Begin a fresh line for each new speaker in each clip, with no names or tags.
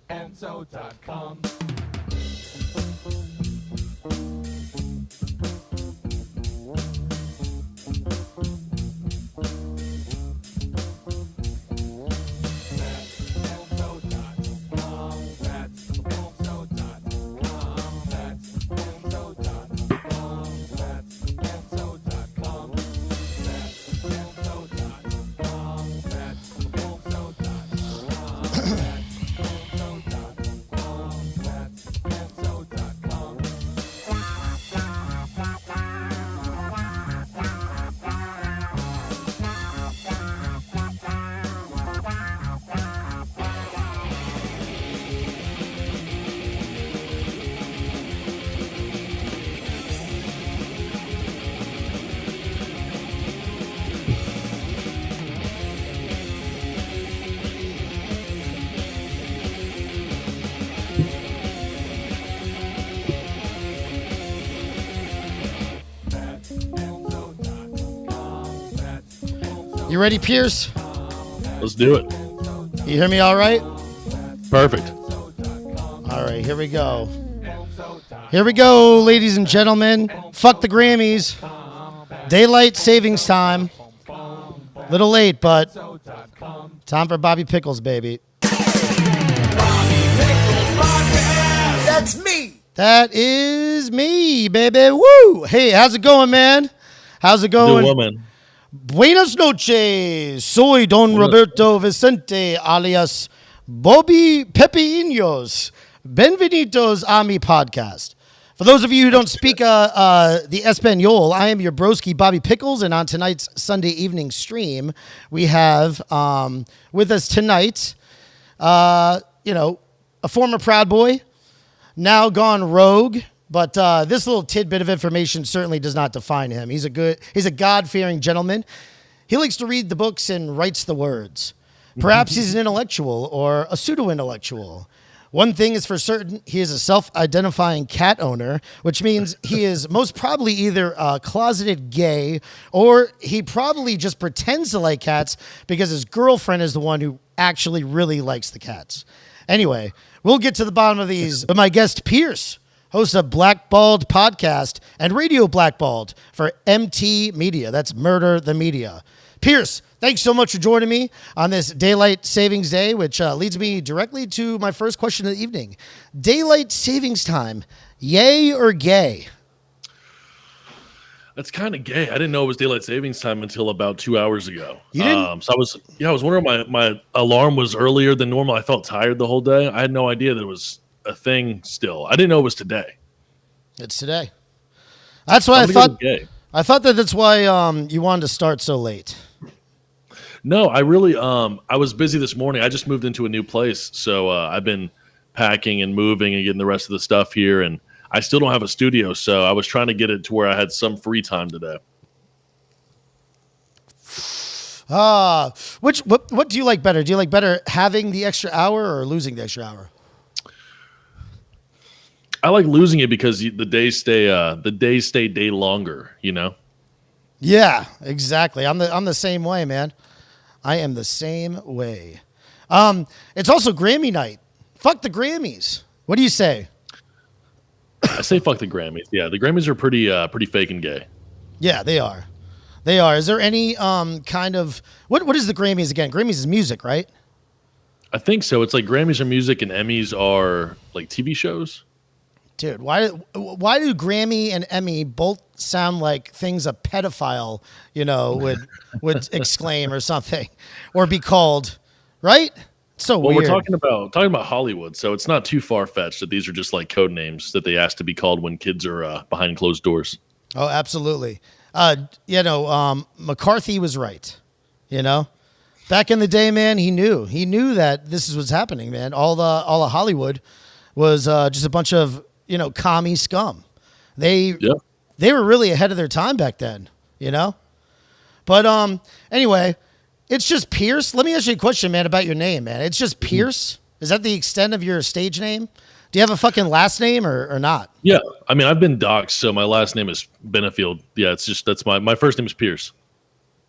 Enzo.com.
You ready, Pierce?
Let's do it.
You hear me all right?
Perfect.
All right, here we go. Here we go, ladies and gentlemen. Fuck the Grammys. Daylight savings time. Little late, but time for Bobby Pickles, baby.
That's me.
That is me, baby. Woo! Hey, how's it going, man? How's it going?
Good woman.
Buenas noches. Soy Don Roberto Vicente, alias Bobby Pepinos. Benvenidos a mi podcast. For those of you who don't speak the Espanol, I am your broski, Bobby Pickles, and on tonight's Sunday evening stream, we have with us tonight, a former Proud Boy, now gone rogue, but this little tidbit of information certainly does not define him. He's a God-fearing gentleman. He likes to read the books and writes the words. Perhaps he's an intellectual or a pseudo-intellectual. One thing is for certain, he is a self-identifying cat owner, which means he is most probably either closeted gay or he probably just pretends to like cats because his girlfriend is the one who actually really likes the cats. Anyway, we'll get to the bottom of these. But my guest, Pierce, hosts a Blackballed podcast and Radio Blackballed for MT Media. That's Murder the Media. Pierce, thanks so much for joining me on this Daylight Savings Day, which leads me directly to my first question of the evening. Daylight savings time, yay or gay?
That's kind of gay. I didn't know it was daylight savings time until about 2 hours ago.
You didn't?
So I was wondering my alarm was earlier than normal. I felt tired the whole day. I had no idea that it was a thing still. I didn't know it was today.
It's today. That's why I thought that's why you wanted to start so late.
No, I really I was busy this morning. I just moved into a new place, so I've been packing and moving and getting the rest of the stuff here, and I still don't have a studio, so I was trying to get it to where I had some free time today.
What do you like better? Do you like better having the extra hour or losing the extra hour?
I like losing it because the days stay day longer, you know?
Yeah, exactly. I'm the same way, man. I am the same way. It's also Grammy night. Fuck the Grammys. What do you say?
I say fuck the Grammys. Yeah, the Grammys are pretty fake and gay.
Yeah, they are. They are. Is there any kind of what is the Grammys again? Grammys is music, right?
I think so. It's like Grammys are music and Emmys are like TV shows.
Dude, why do Grammy and Emmy both sound like things a pedophile, would exclaim or something, or be called, right? So
well,
weird.
We're talking about Hollywood, so it's not too far fetched that these are just like code names that they ask to be called when kids are behind closed doors.
Oh, absolutely. McCarthy was right. Back in the day, man, he knew that this was happening, man. All of Hollywood was just a bunch of commie scum. They were really ahead of their time back then, But anyway, it's just Pierce. Let me ask you a question, man, about your name, man. It's just Pierce. Is that the extent of your stage name? Do you have a fucking last name or not?
Yeah, I mean, I've been doxxed, so my last name is Benefield. Yeah, it's just that's my first name is Pierce.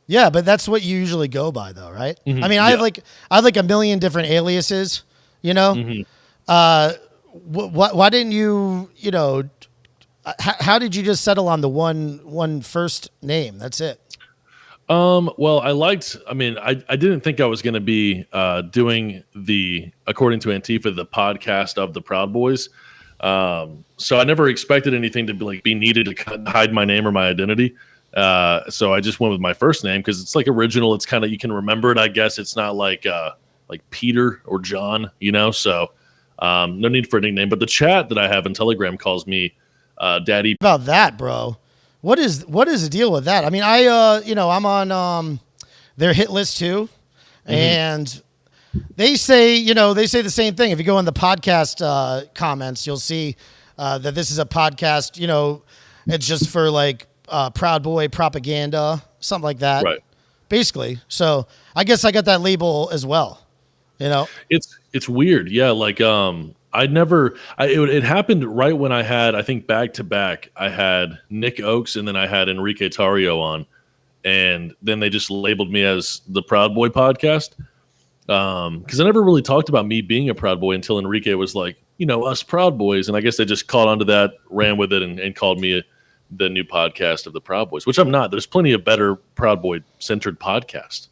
Yeah, but that's what you usually go by, though, right?
Mhm,
I mean, I have like a million different aliases. You know, why didn't you? You know, how did you just settle on the one first name? That's it.
Well, I mean, I didn't think I was going to be doing according to Antifa, the podcast of the Proud Boys. So I never expected anything to be needed to hide my name or my identity. So I just went with my first name because it's like original. It's kind of, you can remember it, I guess. It's not like Peter or John, you know? So no need for a nickname. But the chat that I have in Telegram calls me Daddy.
About that, bro. What is the deal with that? I mean, I'm on their hit list too, and they say the same thing. If you go in the podcast comments, you'll see that this is a podcast. You know, it's just for like Proud Boy propaganda, something like that.
Right.
Basically. So I guess I got that label as well. You know,
it's weird. Yeah. Like, it happened right when I had, I think back to back, I had Nick Oakes and then I had Enrique Tarrio on, and then they just labeled me as the Proud Boy podcast. Cause I never really talked about me being a Proud Boy until Enrique was like, you know, us Proud Boys. And I guess they just caught onto that, ran with it and called me the new podcast of the Proud Boys, which I'm not. There's plenty of better Proud Boy centered podcasts.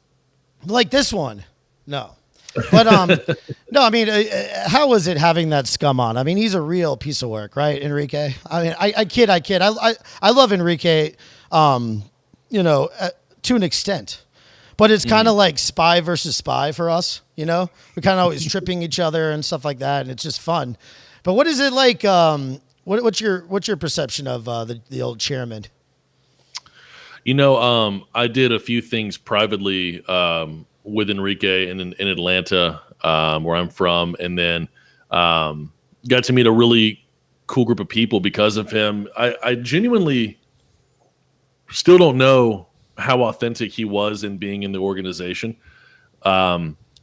like this one. No. But no, I mean, how was it having that scum on? I mean, he's a real piece of work, right, Enrique? I mean, I kid. I love Enrique, you know, to an extent, but it's kind of like spy versus spy for us. You know, we're kind of always tripping each other and stuff like that, and it's just fun. But what is it like? What's your perception of the old chairman?
You know, I did a few things privately with Enrique in Atlanta, where I'm from, and then got to meet a really cool group of people because of him. I genuinely still don't know how authentic he was in being in the organization,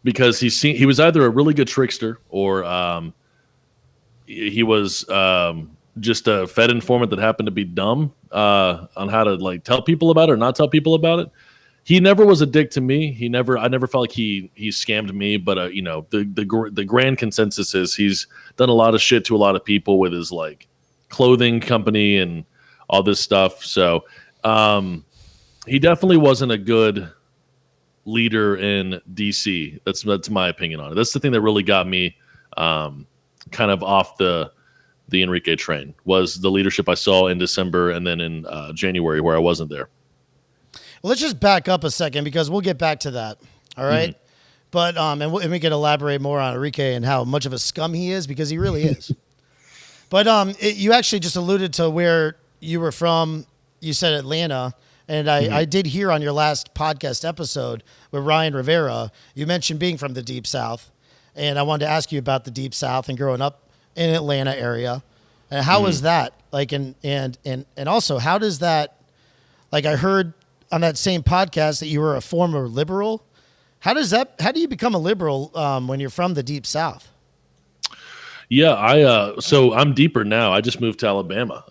because he was either a really good trickster or he was just a Fed informant that happened to be dumb on how to like tell people about it or not tell people about it. He never was a dick to me. I never felt like he scammed me. But you know, the grand consensus is he's done a lot of shit to a lot of people with his like clothing company and all this stuff. So he definitely wasn't a good leader in DC. That's my opinion on it. That's the thing that really got me kind of off the Enrique train, was the leadership I saw in December and then in January where I wasn't there.
Well, let's just back up a second because we'll get back to that. All right. But and we can elaborate more on Enrique and how much of a scum he is, because he really is. But you actually just alluded to where you were from. You said Atlanta, and I did hear on your last podcast episode with Ryan Rivera, you mentioned being from the Deep South, and I wanted to ask you about the Deep South and growing up in Atlanta area, and how was that like, and also how does that, like, I heard on that same podcast that you were a former liberal. How do you become a liberal when you're from the Deep South?
Yeah, so I'm deeper now. I just moved to Alabama.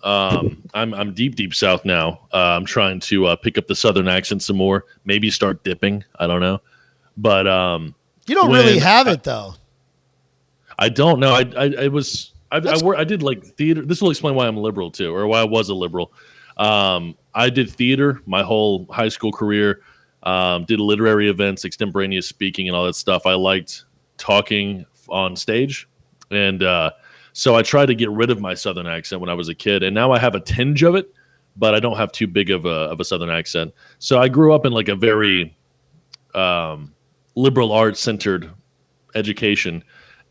I'm deep South now. I'm trying to pick up the Southern accent some more. Maybe start dipping. I don't know, but
you don't really have it though.
I don't know. I did like theater. This will explain why I'm liberal too, or why I was a liberal. I did theater my whole high school career. Did literary events, extemporaneous speaking, and all that stuff. I liked talking on stage. And so I tried to get rid of my Southern accent when I was a kid. And now I have a tinge of it, but I don't have too big of a Southern accent. So I grew up in like a very liberal arts centered education.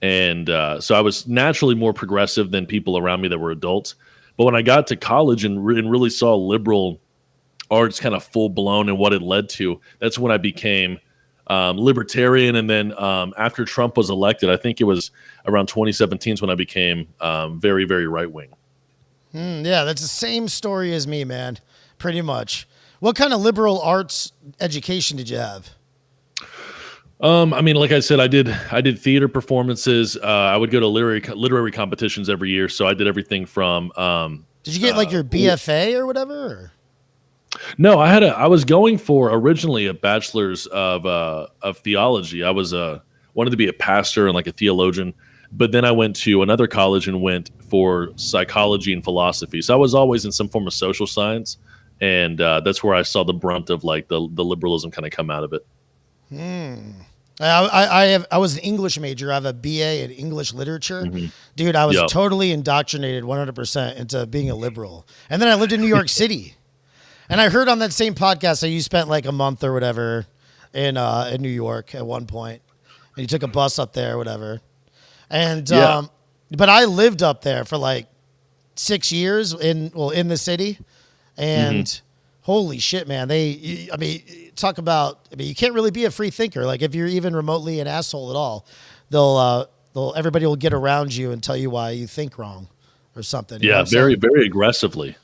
And so I was naturally more progressive than people around me that were adults. But when I got to college and really saw liberal arts kind of full blown and what it led to, that's when I became libertarian. And then after Trump was elected, I think it was around 2017 when I became very, very right wing.
Yeah, that's the same story as me, man. Pretty much. What kind of liberal arts education did you have?
I mean, like I said, I did theater performances. I would go to literary competitions every year. So I did everything from.
Did you get like your BFA or whatever? Or?
No, I was going for originally a bachelor's of theology. I was wanted to be a pastor and like a theologian, but then I went to another college and went for psychology and philosophy. So I was always in some form of social science, and that's where I saw the brunt of like the liberalism kind of come out of it.
I was an English major. I have a BA in English literature. Dude, I was
Yep.
totally indoctrinated 100% into being a liberal. And then I lived in New York City. And I heard on that same podcast that you spent like a month or whatever in New York at one point. And you took a bus up there or whatever. And
Yeah.
but I lived up there for like 6 years in the city. And holy shit, man. Talk about, you can't really be a free thinker. Like if you're even remotely an asshole at all, everybody will get around you and tell you why you think wrong or something. You know
Yeah,
what I'm saying?
very, very aggressively.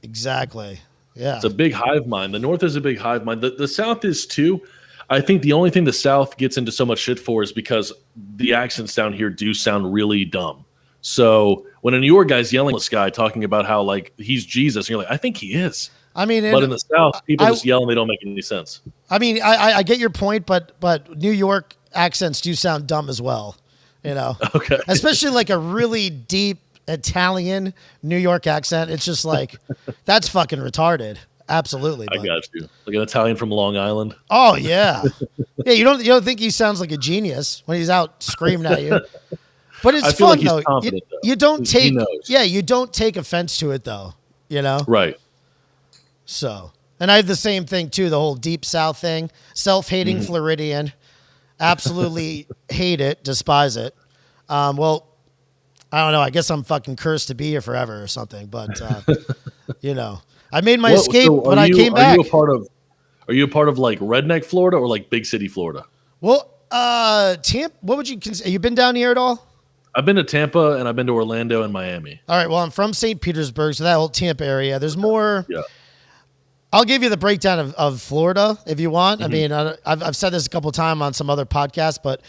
Exactly. Yeah.
It's a big hive mind. The North is a big hive mind. The South is too. I think the only thing the South gets into so much shit for is because the accents down here do sound really dumb. So when a New York guy's yelling at this guy talking about how like he's Jesus, and you're like, I think he is.
I mean,
But in the South, people just yell and they don't make any sense.
I mean, I get your point, but New York accents do sound dumb as well, you know.
Okay.
Especially like a really deep Italian New York accent. It's just like that's fucking retarded. Absolutely.
I got you. Like an Italian from Long Island.
Oh yeah, yeah. You don't think he sounds like a genius when he's out screaming at you? But it's
I feel
fun
like he's
though.
confident, though.
You don't
He
take
knows.
you don't take offense to it though. You know.
Right.
So, and I have the same thing too, the whole deep South thing, self-hating Floridian, absolutely hate it, despise it. Well, I don't know. I guess I'm fucking cursed to be here forever or something, but you know, I made my escape,
so
but I came back.
Are you a part of like redneck Florida or like big city Florida?
Well, Tampa, what would you consider? You been down here at all?
I've been to Tampa and I've been to Orlando and Miami.
All right. Well, I'm from St. Petersburg, so that whole Tampa area. There's more.
Yeah.
I'll give you the breakdown of Florida if you want. I mean, I've said this a couple of times on some other podcasts, but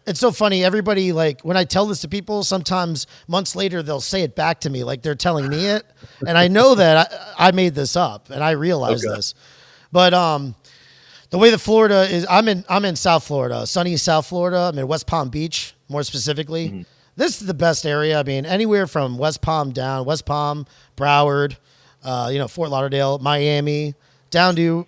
it's so funny. Everybody, like, when I tell this to people, sometimes months later they'll say it back to me like they're telling me it, and I know that I made this up and I realize this. But the way that Florida is, I'm in South Florida, sunny South Florida. I'm in West Palm Beach, more specifically. This is the best area. I mean, anywhere from West Palm down, West Palm, Broward. Fort Lauderdale, Miami, down to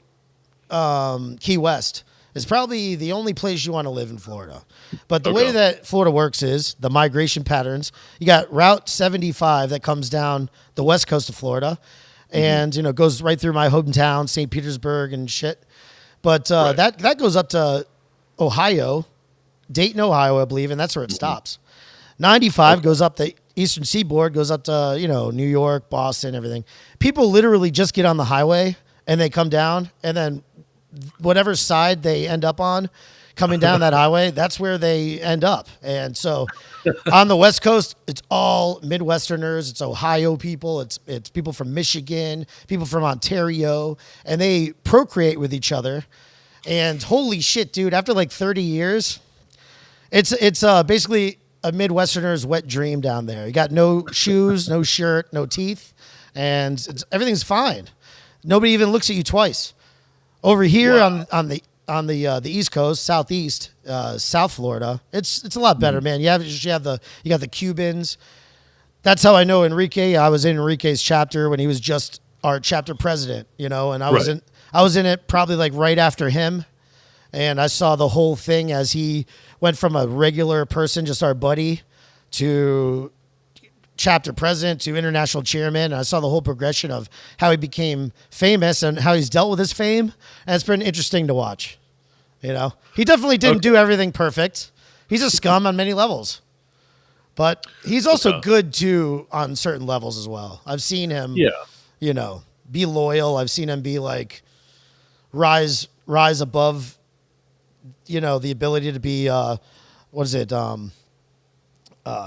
Key West is probably the only place you want to live in Florida. But the way that Florida works is the migration patterns. You got Route 75 that comes down the west coast of Florida and, goes right through my hometown, St. Petersburg and shit. But that goes up to Ohio, Dayton, Ohio, I believe, and that's where it stops. 95 goes up the Eastern Seaboard, goes up to, New York, Boston, everything. People literally just get on the highway and they come down, and then whatever side they end up on coming down that highway, that's where they end up. And so on the West Coast, it's all Midwesterners. It's Ohio people. It's people from Michigan, people from Ontario, and they procreate with each other. And holy shit, dude, after like 30 years, it's basically a Midwesterner's wet dream down there. You got no shoes, no shirt, no teeth, and everything's fine. Nobody even looks at you twice. Over here on the East Coast, Southeast, South Florida, it's a lot better, man. You got the Cubans. That's how I know Enrique. I was in Enrique's chapter when he was just our chapter president, and I was in it probably like right after him. And I saw the whole thing as he went from a regular person, just our buddy, to chapter president to international chairman. And I saw the whole progression of how he became famous and how he's dealt with his fame. And it's been interesting to watch. He definitely didn't do everything perfect. He's a scum on many levels. But he's also good too on certain levels as well. I've seen him, be loyal. I've seen him be like rise above the ability to be,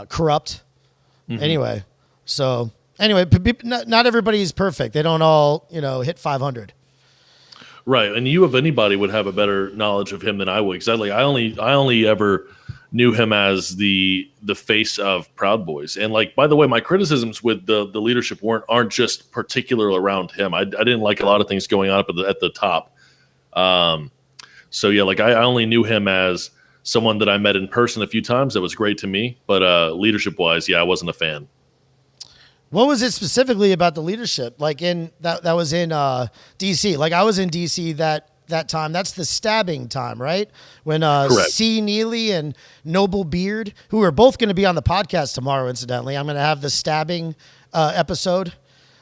corrupt. Anyway, not everybody is perfect. They don't all, hit 500.
Right, and you of anybody would have a better knowledge of him than I would, because I only ever knew him as the face of Proud Boys. And like, by the way, my criticisms with the leadership aren't just particular around him. I didn't like a lot of things going on up at the top. So yeah, like I only knew him as someone that I met in person a few times. That was great to me, but leadership wise, yeah, I wasn't a fan.
What was it specifically about the leadership? Like that was in DC. Like I was in DC that time. That's the stabbing time, right? When C. Neely and Noble Beard, who are both going to be on the podcast tomorrow, incidentally. I'm going to have the stabbing episode.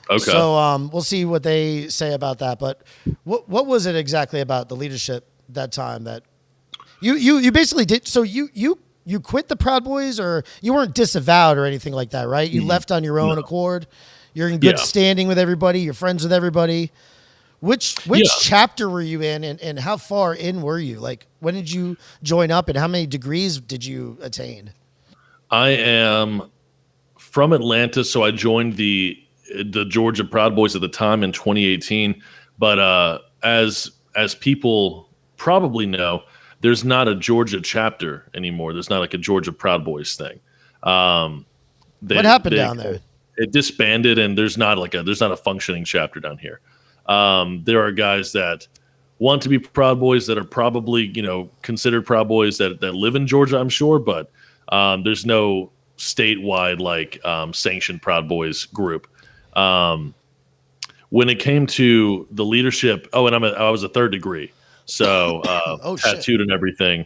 Okay.
So we'll see what they say about that. But what was it exactly about the leadership that time that you basically did? So you quit the Proud Boys, or you weren't disavowed or anything like that, right? You left on your own accord. You're in good standing with everybody. You're friends with everybody. Which chapter were you in, and how far in were you? Like, when did you join up, and how many degrees did you attain?
I am from Atlanta, so I joined the Georgia Proud Boys at the time in 2018. But as people probably know, there's not a Georgia chapter anymore. There's not like a Georgia Proud Boys thing.
What happened down there?
It disbanded, and there's not a functioning chapter down here. There are guys that want to be Proud Boys that are probably, considered Proud Boys that live in Georgia, I'm sure, but there's no statewide sanctioned Proud Boys group. When it came to the leadership, and I was a third degree. So tattooed and everything.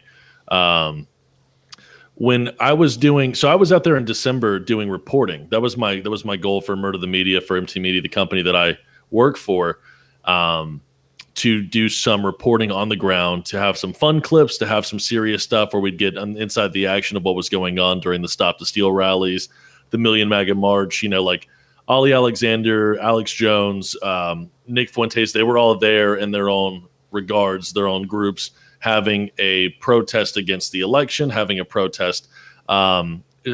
When I was I was out there in December doing reporting. That was my goal for Murder the Media, for MT Media, the company that I work for, to do some reporting on the ground, to have some fun clips, to have some serious stuff where we'd get inside the action of what was going on during the Stop the Steal rallies, the Million MAGA March, like Ollie Alexander, Alex Jones, Nick Fuentes. They were all there in their own regards, their own groups, having a protest against the election, having a protest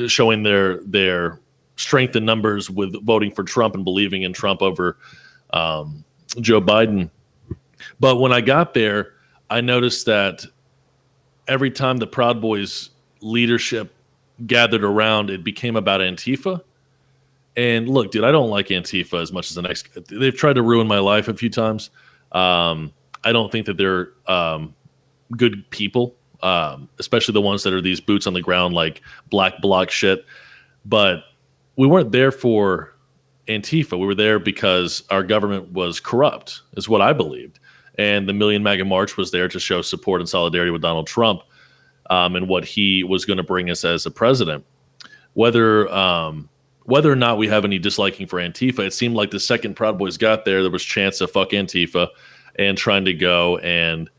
showing their strength in numbers with voting for Trump and believing in Trump over Joe Biden. But when I got there, I noticed that every time the Proud Boys leadership gathered around, it became about Antifa. And look, dude, I don't like Antifa as much as the next. They've tried to ruin my life a few times. I don't think that they're good people, especially the ones that are these boots on the ground, like black bloc shit. But we weren't there for Antifa. We were there because our government was corrupt, is what I believed. And the Million MAGA March was there to show support and solidarity with Donald Trump and what he was going to bring us as a president. Whether or not we have any disliking for Antifa, it seemed like the second Proud Boys got there, there was a chance to fuck Antifa and trying to go and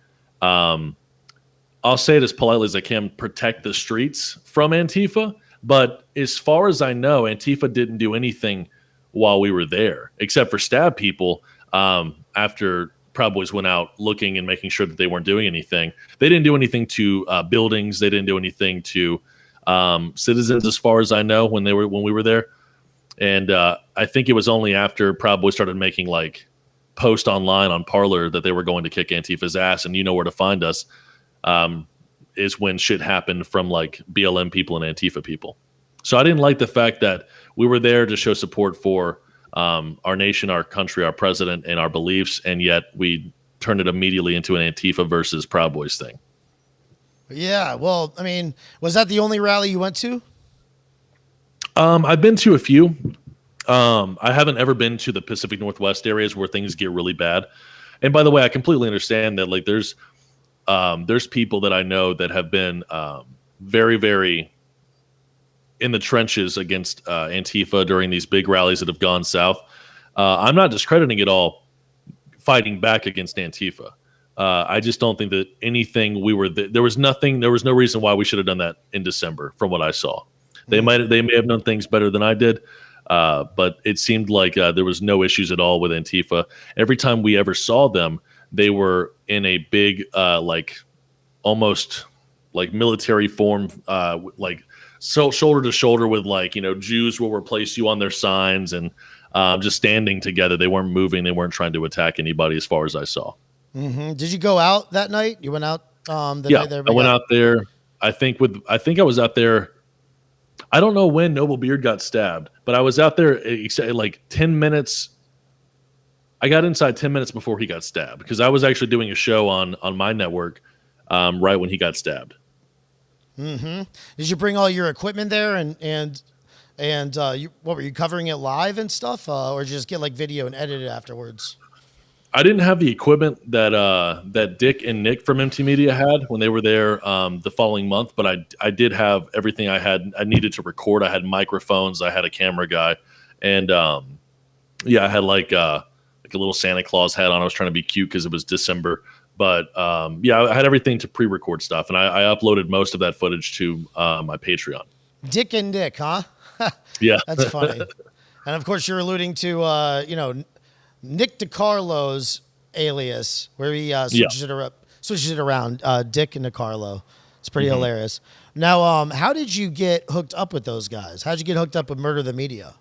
I'll say it as politely as I can, protect the streets from Antifa. But as far as I know, Antifa didn't do anything while we were there, except for stab people after Proud Boys went out looking and making sure that they weren't doing anything. They didn't do anything to buildings. They didn't do anything to citizens, as far as I know, when we were there. And I think it was only after Proud Boys started making post online on Parler that they were going to kick Antifa's ass, and you know where to find us, is when shit happened from BLM people and Antifa people. So I didn't like the fact that we were there to show support for our nation, our country, our president, and our beliefs, and yet we turned it immediately into an Antifa versus Proud Boys thing.
Yeah, well, I mean, was that the only rally you went to?
I've been to a few. I haven't ever been to the Pacific Northwest areas where things get really bad. And by the way, I completely understand that there's people that I know that have been very, very in the trenches against Antifa during these big rallies that have gone south. I'm not discrediting it all, fighting back against Antifa. I just don't think that anything there was no reason why we should have done that in December from what I saw. They may have done things better than I did. But it seemed like there was no issues at all with Antifa. Every time we ever saw them, they were in a big, almost military form, shoulder to shoulder with Jews will replace you on their signs, and just standing together. They weren't moving. They weren't trying to attack anybody as far as I saw.
Did you go out that night? You went out the
Yeah,
night there.
I went out there. I think I was out there. I don't know when Noble Beard got stabbed, but I was out there like 10 minutes. I got inside 10 minutes before he got stabbed because I was actually doing a show on my network right when he got stabbed.
Did you bring all your equipment there and what were you covering it live and stuff, or just get like video and edit it afterwards?
I didn't have the equipment that Dick and Nick from MT Media had when they were there the following month, but I did have everything I needed to record. I had microphones, I had a camera guy, and I had like a little Santa Claus hat on. I was trying to be cute because it was December, but I had everything to pre-record stuff, and I uploaded most of that footage to my Patreon.
Dick and Nick, huh?
Yeah,
That's funny. And of course, you're alluding to Nick DiCarlo's alias, where he switches it around. Dick and DiCarlo. It's pretty hilarious. Now, how did you get hooked up with those guys? How did you get hooked up with Murder the Media?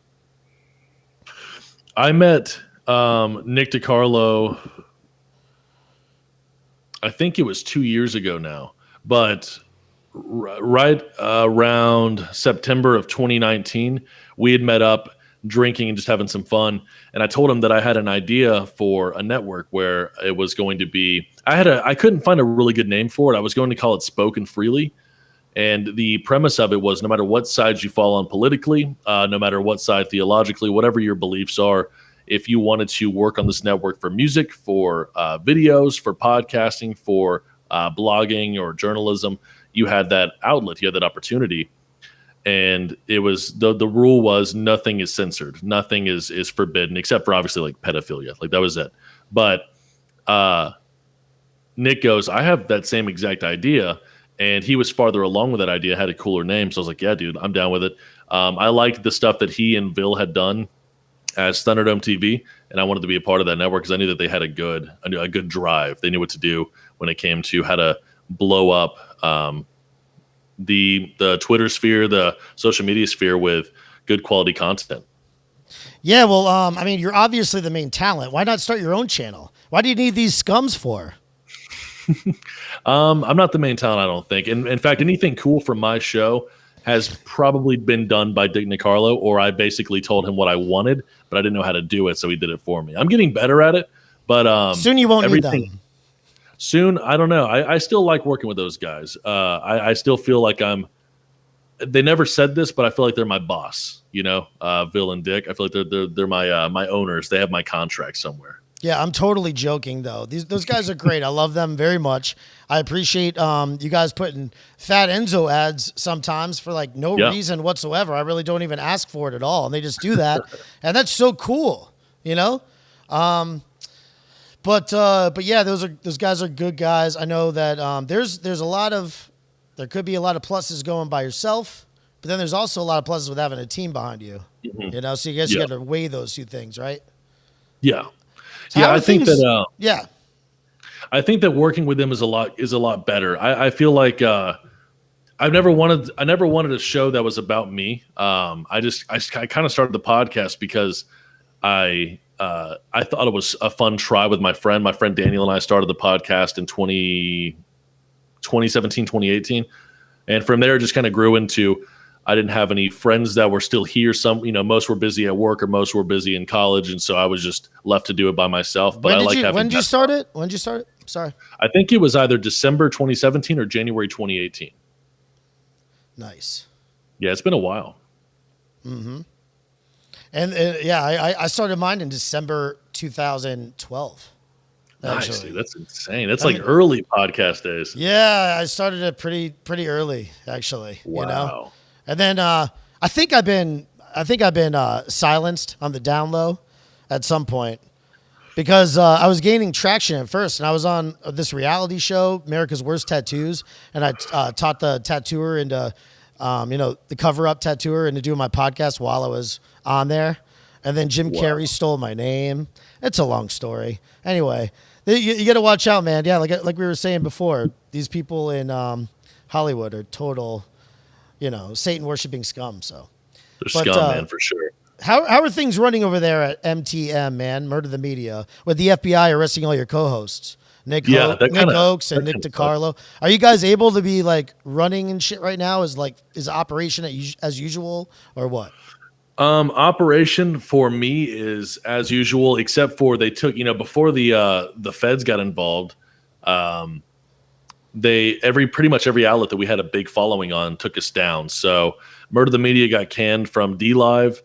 I met Nick DiCarlo. I think it was 2 years ago now, but right around September of 2019, we had met up drinking and just having some fun. And I told him that I had an idea for a network where it was going to be, I couldn't find a really good name for it. I was going to call it Spoken Freely. And the premise of it was no matter what side you fall on politically, no matter what side theologically, whatever your beliefs are, if you wanted to work on this network for music, for videos, for podcasting, for blogging or journalism, you had that outlet, you had that opportunity. And it was the rule was nothing is censored, nothing is forbidden, except for obviously like pedophilia, like that was it. But Nick goes, I have that same exact idea, and he was farther along with that idea, had a cooler name, so I was like, yeah, dude, I'm down with it. I liked the stuff that he and Bill had done as Thunderdome TV, and I wanted to be a part of that network because I knew that they had a good drive. They knew what to do when it came to how to blow up the Twitter sphere, the social media sphere with good quality content.
Yeah, well, I mean, you're obviously the main talent. Why not start your own channel? Why do you need these scums for?
I'm not the main talent, I don't think. In fact, anything cool from my show has probably been done by Dick Nicarlo, or I basically told him what I wanted, but I didn't know how to do it, so he did it for me. I'm getting better at it, but
soon you won't need them.
Soon, I don't know. I still like working with those guys. I still feel like they never said this, but I feel like they're my boss, Bill and Dick. I feel like they're my owners. They have my contract somewhere.
Yeah, I'm totally joking though. Those guys are great. I love them very much. I appreciate you guys putting Fat Enzo ads sometimes for like no reason whatsoever. I really don't even ask for it at all, and they just do that, and that's so cool, But yeah, those guys are good guys. I know that there could be a lot of pluses going by yourself, but then there's also a lot of pluses with having a team behind you. So you guys got to weigh those two things, right?
Yeah.
So
I think that
I
think that working with them is a lot better. I feel like I never wanted a show that was about me. I kind of started the podcast because I thought it was a fun try with my friend. My friend Daniel and I started the podcast in 2017, 2018. And from there, it just kind of grew into, I didn't have any friends that were still here. Most were busy at work or most were busy in college. And so I was just left to do it by myself. But
when did you start it? When did you start it? Sorry.
I think it was either December 2017 or January 2018.
Nice.
Yeah, it's been a while.
Mm-hmm. And I started mine in December 2012.
Nice, dude. That's insane. That's early podcast days.
Yeah, I started it pretty early, actually.
Wow.
And then I think I've been silenced on the down low at some point because I was gaining traction at first, and I was on this reality show, America's Worst Tattoos, and I taught the tattooer into the cover-up tattooer into doing my podcast while I was on there. And then Jim Carrey stole my name. It's a long story. Anyway, you got to watch out, man. Yeah, like we were saying before, these people in Hollywood are total, Satan-worshipping scum. So
they're scum, man, for sure.
How are things running over there at MTM, man? Murder the Media, with the FBI arresting all your co-hosts?
Yeah, that
Nick
kinda
Oakes and
that
Nick
kinda sucks.
DiCarlo. Are you guys able to be like running and shit right now? Is operation as usual or what?
Operation for me is as usual, except for they took, before the feds got involved, um, they pretty much every outlet that we had a big following on took us down. So Murder the Media got canned from D Live.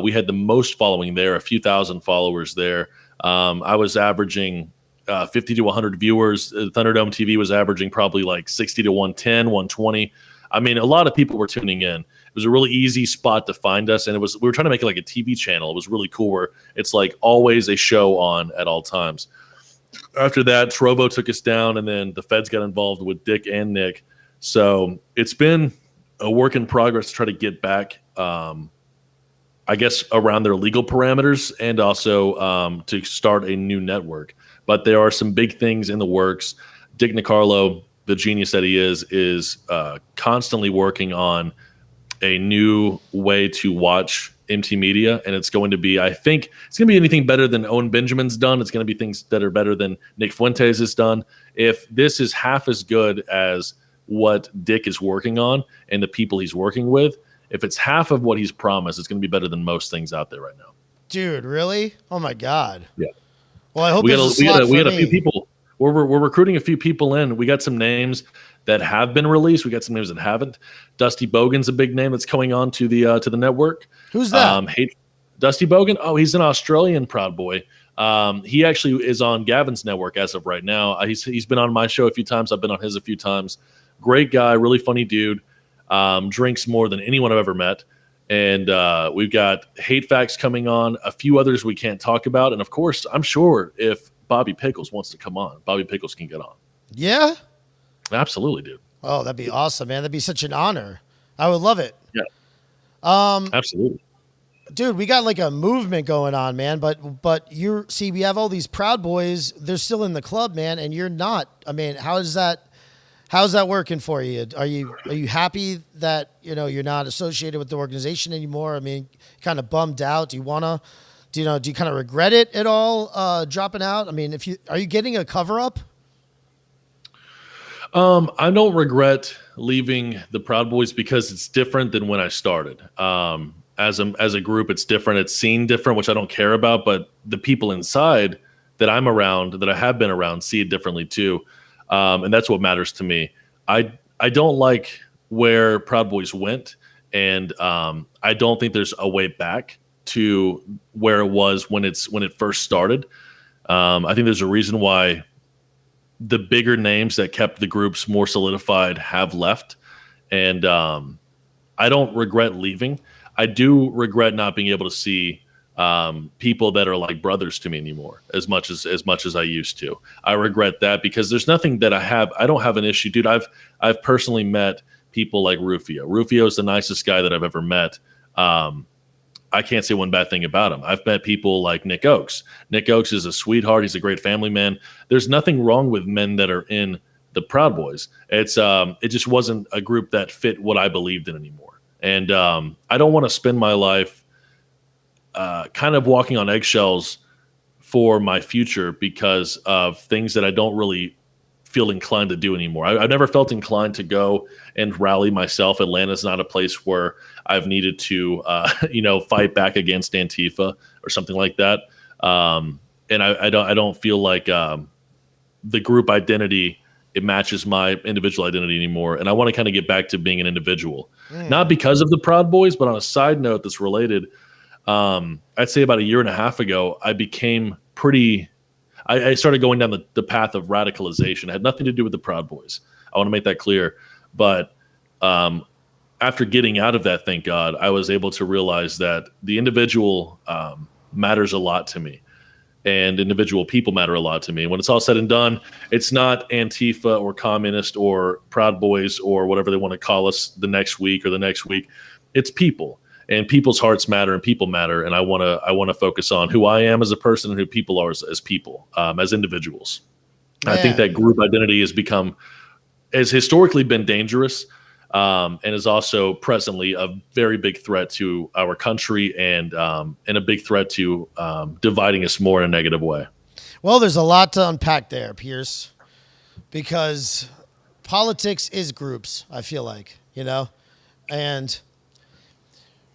We had the most following there, a few thousand followers there. I was averaging 50 to 100 viewers. Thunderdome TV was averaging probably like 60 to 110, 120. I mean, a lot of people were tuning in. It was a really easy spot to find us, and we were trying to make it like a TV channel. It was really cool where it's like always a show on at all times. After that, Trovo took us down, and then the feds got involved with Dick and Nick. So it's been a work in progress to try to get back, I guess, around their legal parameters and also to start a new network. But there are some big things in the works. Dick Nicarlo, the genius that he is constantly working on a new way to watch MT Media, and it's going to be, I think, it's going to be anything better than Owen Benjamin's done. It's going to be things that are better than Nick Fuentes has done. If this is half as good as what Dick is working on and the people he's working with, if it's half of what he's promised, it's going to be better than most things out there right now.
Dude, really? Oh my God.
Yeah.
Well, I hope
we got
there's a slot for
a few
me.
people. We're recruiting a few people in. We got some names that have been released. We got some names that haven't. Dusty Bogan's a big name that's coming on to the network.
Who's that?
Dusty Bogan. Oh, he's an Australian Proud Boy. He actually is on Gavin's network as of right now. He's been on my show a few times. I've been on his a few times. Great guy, really funny dude. Drinks more than anyone I've ever met. And we've got Hate Facts coming on, a few others we can't talk about. And of course, I'm sure if Bobby Pickles wants to come on, Bobby Pickles can get on.
Yeah?
Absolutely, dude.
Oh, that'd be awesome, man. That'd be such an honor. I would love it.
Yeah. Absolutely.
Dude, we got like a movement going on, man. But we have all these Proud Boys. They're still in the club, man, and you're not. I mean, how's that working for you? Are you happy that you're not associated with the organization anymore? I mean, kind of bummed out. Do you kind of regret it at all, dropping out? I mean, are you getting a cover up?
I don't regret leaving the Proud Boys because it's different than when I started. As a group, it's different. It's seen different, which I don't care about. But the people inside that I'm around, that I have been around, see it differently too. And that's what matters to me. I don't like where Proud Boys went, and I don't think there's a way back to where it was when it first started. I think there's a reason why the bigger names that kept the groups more solidified have left, and I don't regret leaving. I do regret not being able to see people that are like brothers to me anymore as much as I used to. I regret that because there's nothing that I don't have an issue, dude. I've personally met people like Rufio. Rufio is the nicest guy that I've ever met. I can't say one bad thing about him. I've met people like Nick Oakes. Nick Oakes is a sweetheart. He's a great family man. There's nothing wrong with men that are in the Proud Boys. It just wasn't a group that fit what I believed in anymore. And I don't want to spend my life kind of walking on eggshells for my future because of things that I don't really feel inclined to do anymore. I've never felt inclined to go and rally myself. Atlanta's not a place where I've needed to, fight back against Antifa or something like that. And I don't feel like the group identity, it matches my individual identity anymore. And I want to kind of get back to being an individual, not because of the Proud Boys, but on a side note that's related. I'd say about a year and a half ago, I became I started going down the path of radicalization. It had nothing to do with the Proud Boys. I want to make that clear. But after getting out of that, thank God, I was able to realize that the individual matters a lot to me. And individual people matter a lot to me. When it's all said and done, it's not Antifa or communist or Proud Boys or whatever they want to call us the next week or the next week. It's people. And people's hearts matter and people matter. And I want to focus on who I am as a person and who people are as people, as individuals. Man. I think that group identity has historically been dangerous and is also presently a very big threat to our country and a big threat to dividing us more in a negative way.
Well, there's a lot to unpack there, Pierce, because politics is groups, I feel like, and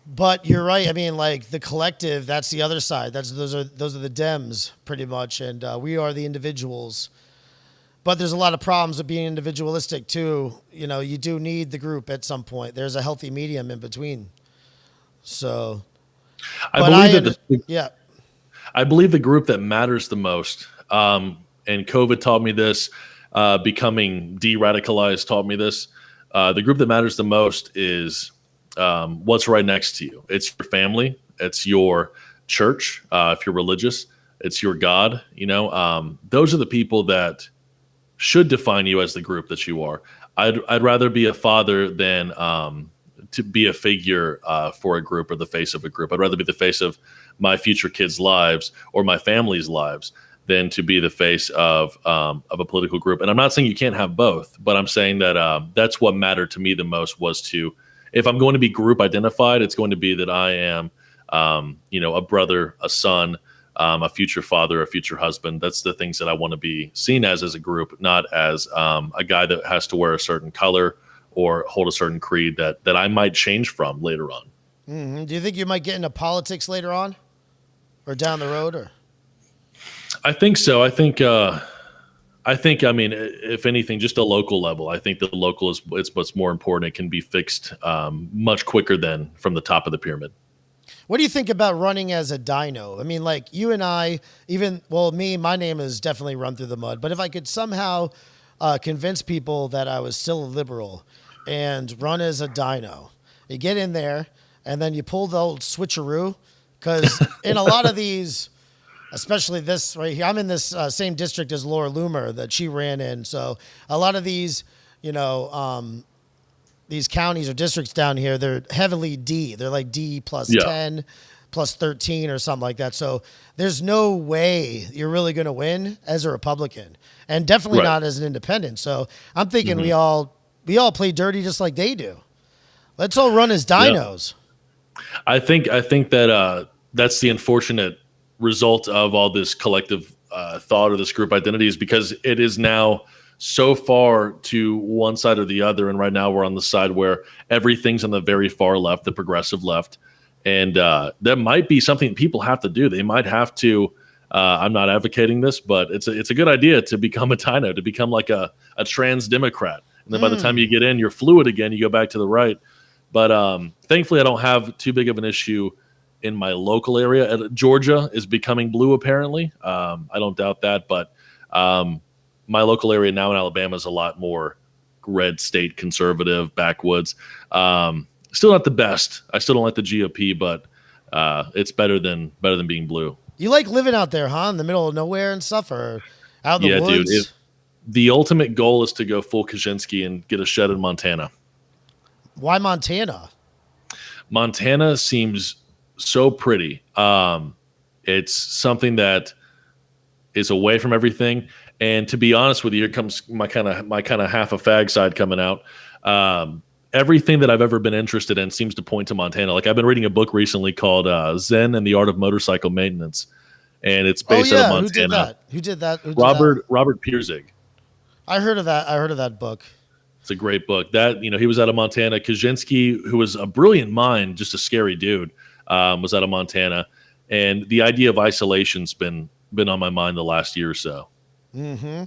but you're right. I mean, like the collective, that's the other side. Those are the Dems pretty much, and we are the individuals. But there's a lot of problems with being individualistic too. You do need the group at some point. There's a healthy medium in between. So, yeah.
I believe the group that matters the most, and COVID taught me this, becoming de-radicalized taught me this. The group that matters the most is what's right next to you. It's your family. It's your church. If you're religious, it's your God. Those are the people that should define you as the group that you are. I'd rather be a father than to be a figure for a group or the face of a group. I'd rather be the face of my future kids' lives or my family's lives than to be the face of a political group. And I'm not saying you can't have both, but I'm saying that that's what mattered to me the most was to, if I'm going to be group identified, it's going to be that I am, a brother, a son, a future father, a future husband. That's the things that I want to be seen as a group, not as a guy that has to wear a certain color or hold a certain creed that I might change from later on.
Mm-hmm. Do you think you might get into politics later on or down the road? Or
I think so. I think, I mean, if anything, just a local level. I think the local is what's more important. It can be fixed much quicker than from the top of the pyramid.
What do you think about running as a dino? I mean, like you and I, my name is definitely run through the mud. But if I could somehow convince people that I was still a liberal and run as a dino, you get in there and then you pull the old switcheroo. Because in a lot of these, especially this right here, I'm in this same district as Laura Loomer that she ran in. So a lot of these, these counties or districts down here, they're heavily D. They're like D plus 10, plus 13 or something like that. So there's no way you're really going to win as a Republican, and definitely not as an independent. So I'm thinking we all play dirty just like they do. Let's all run as dinos.
Yeah. I think that that's the unfortunate result of all this collective thought or this group identity, is because it is now so far to one side or the other. And right now we're on the side where everything's on the very far left, the progressive left. And that might be something people have to do. They might have to, I'm not advocating this, but it's a good idea to become a dino, to become like a trans Democrat. And then by the time you get in, you're fluid again, you go back to the right. But thankfully I don't have too big of an issue in my local area. Georgia is becoming blue, apparently. I don't doubt that, but my local area now in Alabama is a lot more red state, conservative, backwoods. Still not the best. I still don't like the GOP, but it's better than being blue.
You like living out there, huh? In the middle of nowhere and stuff, or out in the woods?
Dude. The ultimate goal is to go full Kaczynski and get a shed in Montana.
Why Montana?
Montana seems so pretty. It's something that is away from everything. And to be honest with you, here comes my kind of half a fag side coming out. Everything that I've ever been interested in seems to point to Montana. Like I've been reading a book recently called Zen and the Art of Motorcycle Maintenance, and it's based out of Montana.
Who did that?
Robert Pierzig.
I heard of that book.
It's a great book. That he was out of Montana. Kaczynski, who was a brilliant mind, just a scary dude, was out of Montana, and the idea of isolation's been on my mind the last year or so.
Mm-hmm.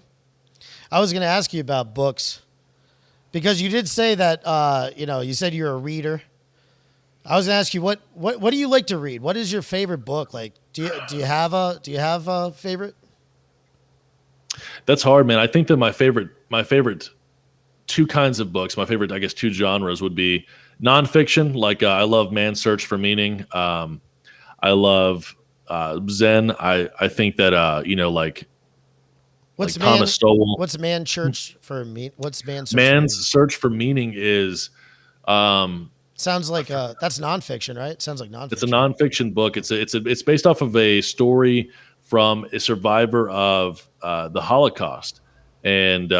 I was going to ask you about books because you did say that, you said you're a reader. I was going to ask you what do you like to read? What is your favorite book? Like, do you have a favorite?
That's hard, man. I think that my favorite two kinds of books, my favorite, I guess, two genres would be nonfiction. Like I love Man's Search for Meaning. I love Zen. I think that
What's
like Thomas Sowell.
What's Man's Search for Meaning? What's
Man's Search for Meaning is
sounds like that's nonfiction, right? Sounds like nonfiction.
It's a nonfiction book. It's based off of a story from a survivor of the Holocaust, and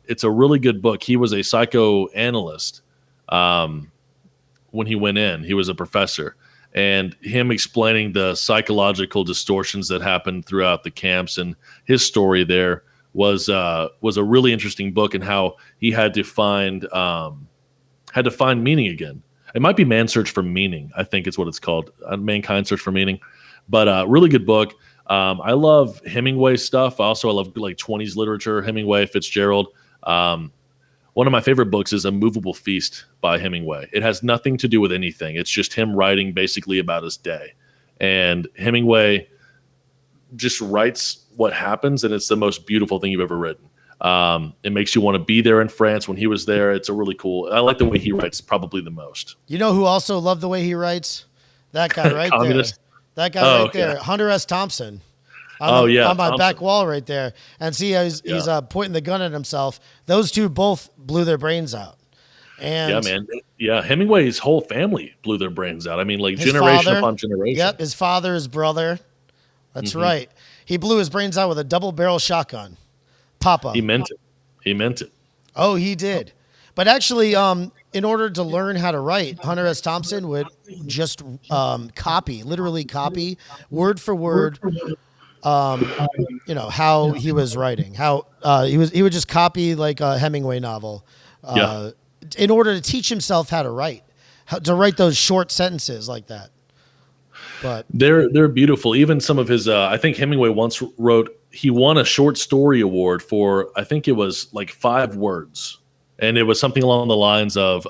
it's a really good book. He was a psychoanalyst when he went in. He was a professor, and him explaining the psychological distortions that happened throughout the camps, and his story there was a really interesting book, and how he had to find meaning again. It might be Man's Search for Meaning. I think it's what it's called. Mankind's Search for Meaning. But really good book. I love Hemingway stuff. I love like 20s literature, Hemingway, Fitzgerald. One of my favorite books is A Movable Feast by Hemingway. It has nothing to do with anything. It's just him writing basically about his day. And Hemingway just writes what happens, and it's the most beautiful thing you've ever written. It makes you want to be there in France when he was there. It's a really cool. I like the way he writes probably the most.
You know who also loved the way he writes? That guy right there. That guy there, Hunter S. Thompson. On my
Thompson.
back wall right there. And see, he's pointing the gun at himself. Those two both blew their brains out. And
yeah, man. Yeah, Hemingway's whole family blew their brains out. I mean, like
his
generation
father,
upon generation.
Yep, his father, his brother. That's right. He blew his brains out with a double-barrel shotgun. Papa.
He meant it.
Oh, he did. But actually, in order to learn how to write, Hunter S. Thompson would just literally copy, word for word, how he was writing. How he would just copy like a Hemingway novel, in order to teach himself how to write those short sentences like that. But
they're beautiful. Even some of his, I think Hemingway once wrote. He won a short story award for, I think it was like 5 words. And it was something along the lines of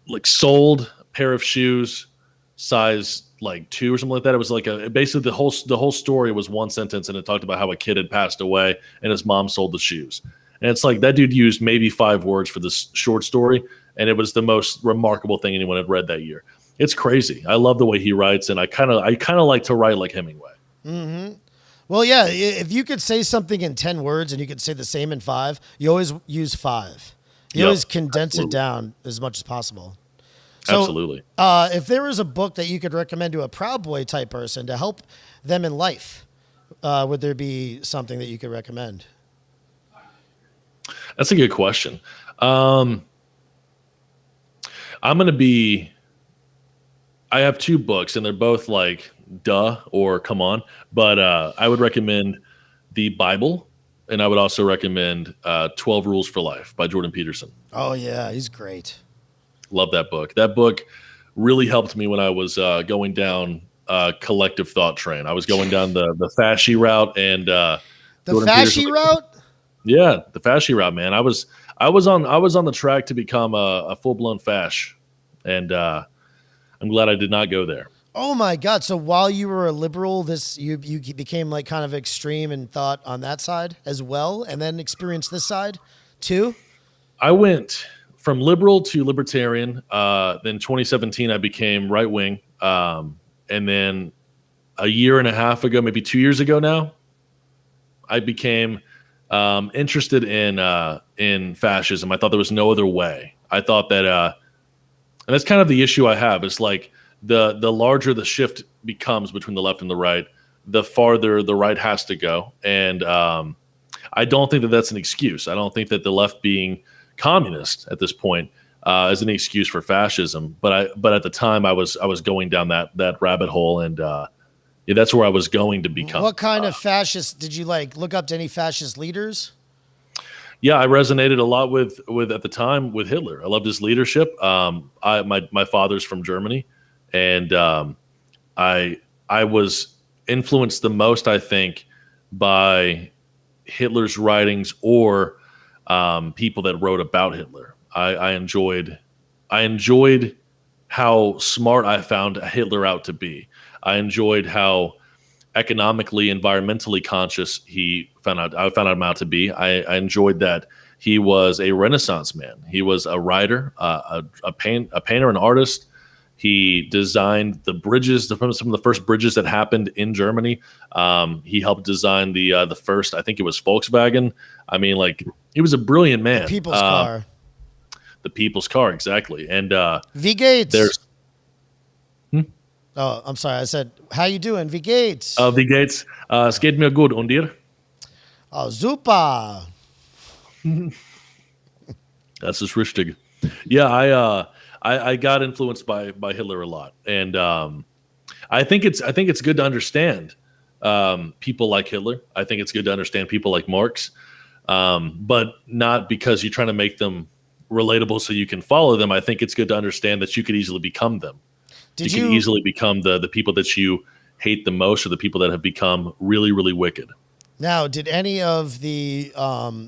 like sold a pair of shoes, size like 2 or something like that. It was like basically the whole story was one sentence, and it talked about how a kid had passed away and his mom sold the shoes. And it's like that dude used maybe 5 words for this short story, and it was the most remarkable thing anyone had read that year. It's crazy. I love the way he writes, and I kind of like to write like Hemingway.
Mm-hmm. Well, yeah, if you could say something in 10 words and you could say the same in 5, you always use 5. You always condense it down as much as possible. So,
absolutely.
If there was a book that you could recommend to a Proud Boy type person to help them in life, would there be something that you could recommend?
That's a good question. I have 2 books, and they're both like duh or come on, but I would recommend the Bible, and I would also recommend 12 Rules for Life by Jordan Peterson.
Oh yeah, he's great.
Love that book. That book really helped me when I was going down collective thought train. I was going down the fasci route, and
the fasci route.
Yeah, the fasci route, man. I was on the track to become a full blown fash, and I'm glad I did not go there.
Oh my God! So while you were a liberal, you became like kind of extreme in thought on that side as well, and then experienced this side too.
I went from liberal to libertarian. Then 2017, I became right wing, and then a year and a half ago, maybe 2 years ago now, I became interested in fascism. I thought there was no other way. I thought that, and that's kind of the issue I have. It's like the larger the shift becomes between the left and the right, the farther the right has to go. And I don't think that that's an excuse. I don't think that the left being communist at this point is an excuse for fascism. But at the time I was going down that rabbit hole, and yeah, that's where I was going to become.
What kind of fascist did you like? Look up to any fascist leaders?
Yeah, I resonated a lot with at the time with Hitler. I loved his leadership. My father's from Germany, and I was influenced the most, I think, by Hitler's writings or people that wrote about Hitler. I enjoyed how smart I found Hitler out to be. I enjoyed how economically, environmentally conscious I found him out to be. I enjoyed that he was a Renaissance man. He was a writer, a painter, an artist. He designed the bridges, some of the first bridges that happened in Germany. He helped design the first, I think it was Volkswagen. I mean, like, he was a brilliant man.
The people's car.
The people's car, exactly. And
Wie geht's?
There's.
Oh, I'm sorry. I said, how you doing? Wie geht's?
Wie geht's? Es geht mir gut. Und dir?
Oh, super.
Das ist richtig. Yeah, I got influenced by Hitler a lot, and I think it's good to understand people like Hitler. I think it's good to understand people like Marx, but not because you're trying to make them relatable so you can follow them. I think it's good to understand that you could easily become them. You can easily become the people that you hate the most, or the people that have become really, really wicked.
Now, did any of the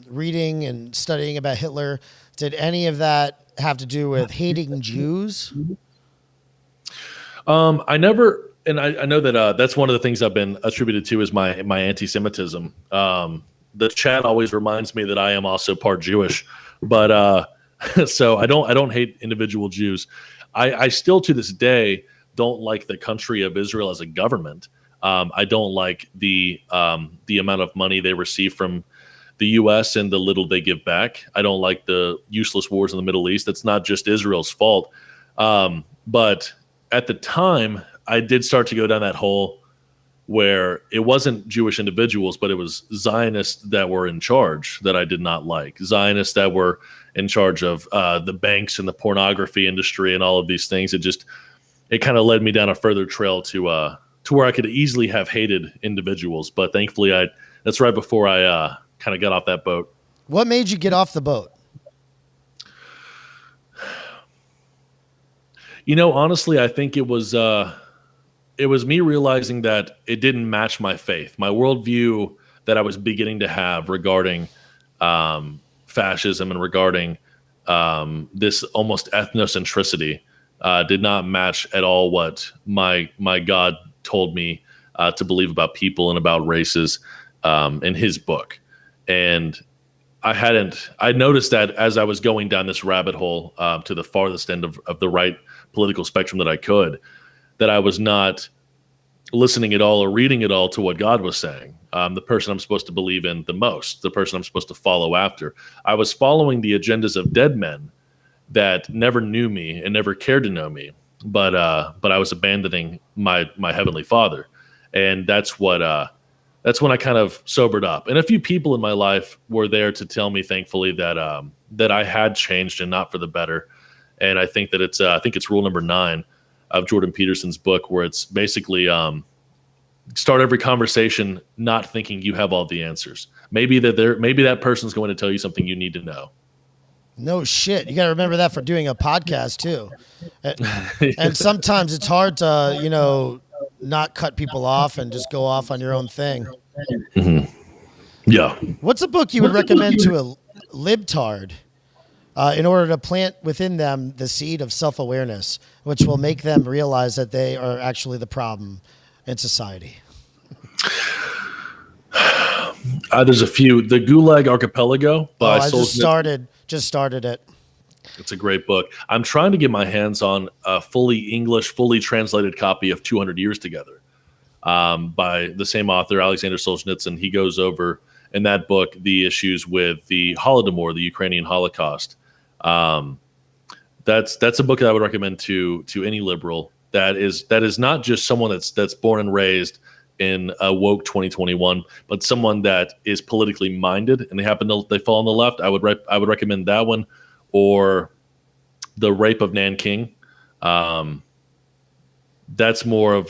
reading and studying about Hitler, did any of that have to do with hating Jews?
I never, and I know that that's one of the things I've been attributed to is my anti-Semitism. The chat always reminds me that I am also part Jewish, but so I don't hate individual Jews. I still to this day don't like the country of Israel as a government. I don't like the amount of money they receive from the U.S. and the little they give back. I don't like the useless wars in the Middle East. That's not just Israel's fault. But at the time, I did start to go down that hole where it wasn't Jewish individuals, but it was Zionists that were in charge that I did not like. Zionists that were in charge of the banks and the pornography industry and all of these things. It kind of led me down a further trail to where I could easily have hated individuals. But thankfully, that's right before I kind of got off that boat.
What made you get off the boat?
Honestly, I think it was me realizing that it didn't match my faith, my worldview that I was beginning to have regarding fascism and regarding this almost ethnocentricity did not match at all what my God told me to believe about people and about races in his book. And I noticed that as I was going down this rabbit hole to the farthest end of the right political spectrum that I could, that I was not listening at all or reading at all to what God was saying. The person I'm supposed to believe in the most, the person I'm supposed to follow after. I was following the agendas of dead men that never knew me and never cared to know me, but I was abandoning my heavenly Father, and that's when I kind of sobered up. And a few people in my life were there to tell me, thankfully, that I had changed and not for the better. And I think that it's rule number 9 of Jordan Peterson's book, where it's basically start every conversation not thinking you have all the answers. Maybe that person's going to tell you something you need to know.
No shit. You got to remember that for doing a podcast too. And sometimes it's hard to, not cut people off and just go off on your own thing.
Mm-hmm. Yeah.
What's a book you would recommend to a libtard in order to plant within them the seed of self-awareness, which will make them realize that they are actually the problem in society?
There's a few. The Gulag Archipelago by
I
Solzhenitsyn.
just started it.
It's a great book. I'm trying to get my hands on a fully English, fully translated copy of 200 Years Together by the same author, Alexander Solzhenitsyn. He goes over in that book the issues with the Holodomor, the Ukrainian Holocaust. That's a book that I would recommend to any liberal that is not just someone that's born and raised in a woke 2021, but someone that is politically minded and they fall on the left. I would recommend that one, or The Rape of Nanking. That's more of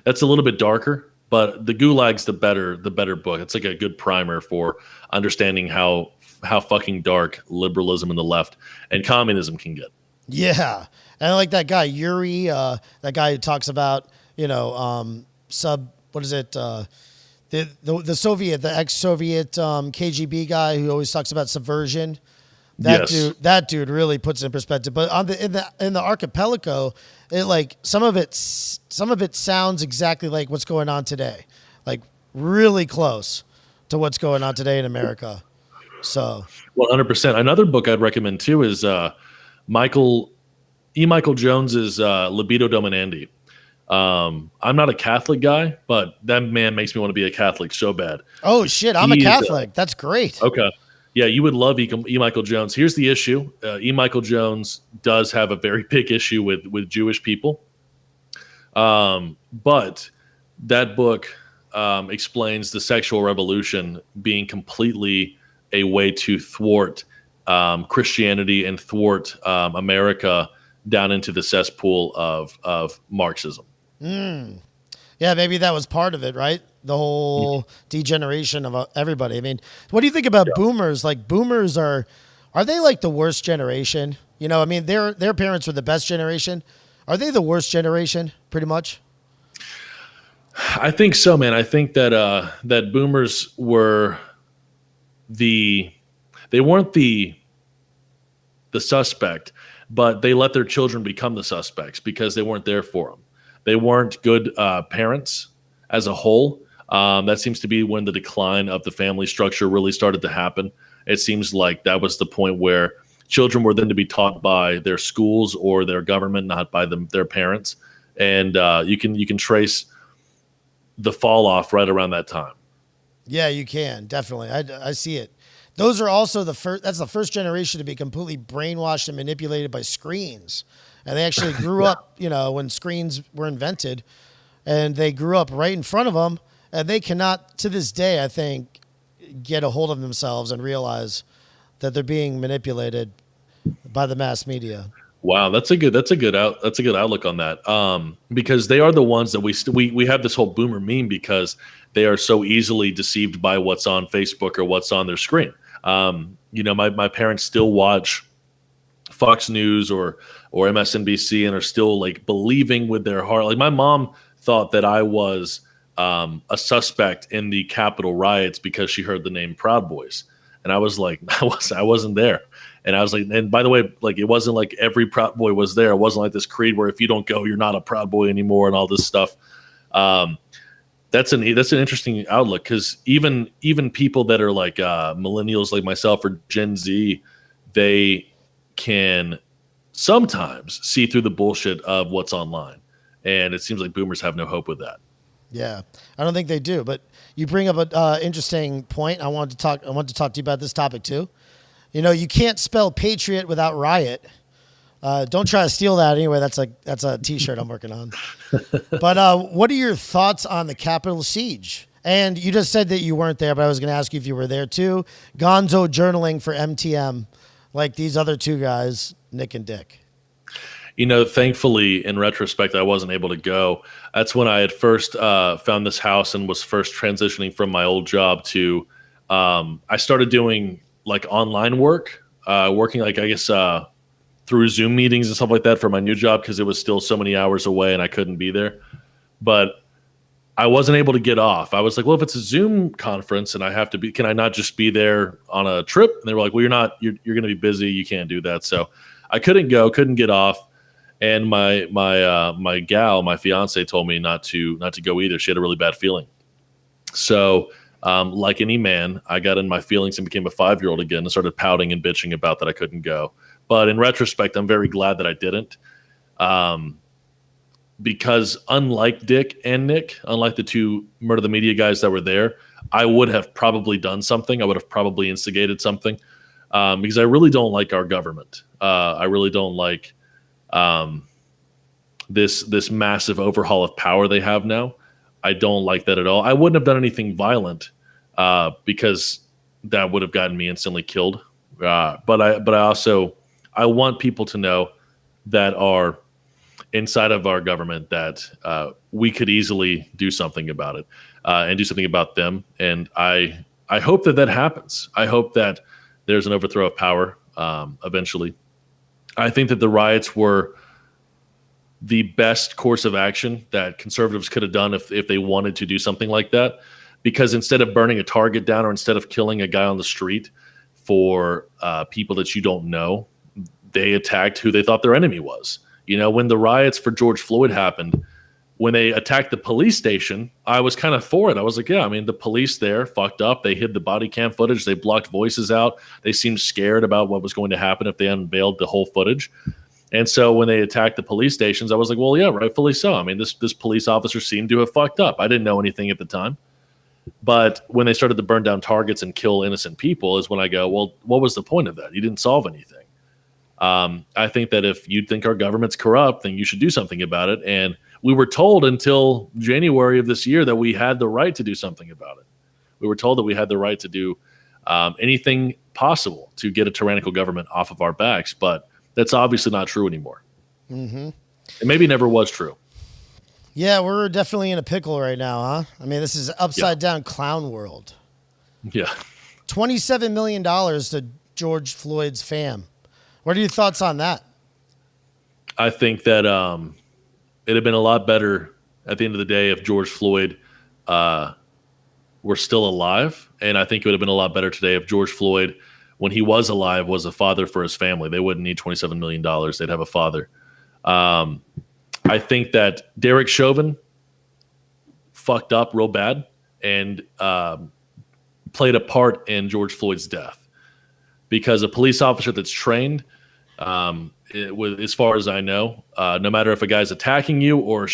that's a little bit darker, but the Gulag's the better book. It's like a good primer for understanding how fucking dark liberalism and the left and communism can get.
Yeah. And I like that guy, Yuri, that guy who talks about, the Soviet, the ex-Soviet KGB guy who always talks about subversion. That dude really puts it in perspective. But in the archipelago, some of it sounds exactly like what's going on today, like really close to what's going on today in America. So
100%. Another book I'd recommend too is Michael Jones's Libido Dominandi. I'm not a Catholic guy, but that man makes me want to be a Catholic so bad.
Oh shit, I'm a Catholic. That's great.
Okay. Yeah, you would love E. Michael Jones. Here's the issue. E. Michael Jones does have a very big issue with Jewish people. But that book explains the sexual revolution being completely a way to thwart Christianity and thwart America down into the cesspool of Marxism.
Yeah, maybe that was part of it, right? The whole degeneration of everybody. I mean, what do you think about boomers? Like, boomers are they like the worst generation? You know, I mean, their parents were the best generation. Are they the worst generation, pretty much?
I think so, man. I think that that boomers were they weren't the suspect, but they let their children become the suspects because they weren't there for them. They weren't good parents as a whole. That seems to be when the decline of the family structure really started to happen. It seems like that was the point where children were then to be taught by their schools or their government, not by their parents. And you can trace the fall off right around that time.
Yeah, you can definitely. I see it. Those are also the first. That's the first generation to be completely brainwashed and manipulated by screens, and they actually grew up, you know, when screens were invented, and they grew up right in front of them, and they cannot, to this day, I think, get a hold of themselves and realize that they're being manipulated by the mass media.
Wow, that's a good outlook on that. Because they are the ones that we have this whole boomer meme because they are so easily deceived by what's on Facebook or what's on their screen. You know, my parents still watch Fox News or MSNBC and are still like believing with their heart. Like my mom thought that I was a suspect in the Capitol riots because she heard the name Proud Boys, and I was like, I wasn't there. And I was like, and by the way, like it wasn't like every Proud Boy was there. It wasn't like this creed where if you don't go, you're not a Proud Boy anymore and all this stuff. That's an interesting outlook because even people that are like millennials like myself or Gen Z, they can sometimes see through the bullshit of what's online, and it seems like boomers have no hope with that.
Yeah, I don't think they do. But you bring up an interesting point. I want to talk to you about this topic too. You know, you can't spell patriot without riot. Don't try to steal that anyway. That's a T-shirt I'm working on. But what are your thoughts on the Capitol siege? And you just said that you weren't there, but I was going to ask you if you were there too. Gonzo journaling for MTM, like these other two guys, Nick and Dick.
You know, thankfully, in retrospect, I wasn't able to go. That's when I had first found this house and was first transitioning from my old job to I started doing like online work, working like I guess through Zoom meetings and stuff like that for my new job because it was still so many hours away and I couldn't be there. But I wasn't able to get off. I was like, well, if it's a Zoom conference and I have to be, can I not just be there on a trip? And they were like, well, you're going to be busy. You can't do that. So I couldn't get off. And my gal, my fiance, told me not to go either. She had a really bad feeling. So like any man, I got in my feelings and became a 5-year-old again and started pouting and bitching about that I couldn't go. But in retrospect, I'm very glad that I didn't. Because unlike Dick and Nick, unlike the two Murder the Media guys that were there, I would have probably done something. I would have probably instigated something because I really don't like our government. I really don't like this massive overhaul of power they have now. I don't like that at all. I wouldn't have done anything violent because that would have gotten me instantly killed. But I want people to know that are inside of our government that we could easily do something about it and do something about them. And I hope that happens. I hope that there's an overthrow of power eventually. I think that the riots were the best course of action that conservatives could have done if they wanted to do something like that. Because instead of burning a Target down or instead of killing a guy on the street for people that you don't know, they attacked who they thought their enemy was. You know, when the riots for George Floyd happened, when they attacked the police station, I was kind of for it. I was like, yeah, I mean, the police there fucked up. They hid the body cam footage. They blocked voices out. They seemed scared about what was going to happen if they unveiled the whole footage. And so when they attacked the police stations, I was like, well, yeah, rightfully so. I mean, this police officer seemed to have fucked up. I didn't know anything at the time. But when they started to burn down targets and kill innocent people is when I go, well, what was the point of that? You didn't solve anything. I think that if you think our government's corrupt, then you should do something about it. And we were told until January of this year that we had the right to do something about it. We were told that we had the right to do anything possible to get a tyrannical government off of our backs. But that's obviously not true anymore. Mm-hmm. It maybe never was true.
Yeah, we're definitely in a pickle right now, huh? I mean, this is upside down clown world.
Yeah.
$27 million to George Floyd's fam. What are your thoughts on that?
I think that it'd have been a lot better at the end of the day if George Floyd were still alive. And I think it would have been a lot better today if George Floyd, when he was alive, was a father for his family. They wouldn't need $27 million. They'd have a father. I think that Derek Chauvin fucked up real bad and played a part in George Floyd's death, because a police officer that's trained, as far as I know, no matter if a guy's attacking you or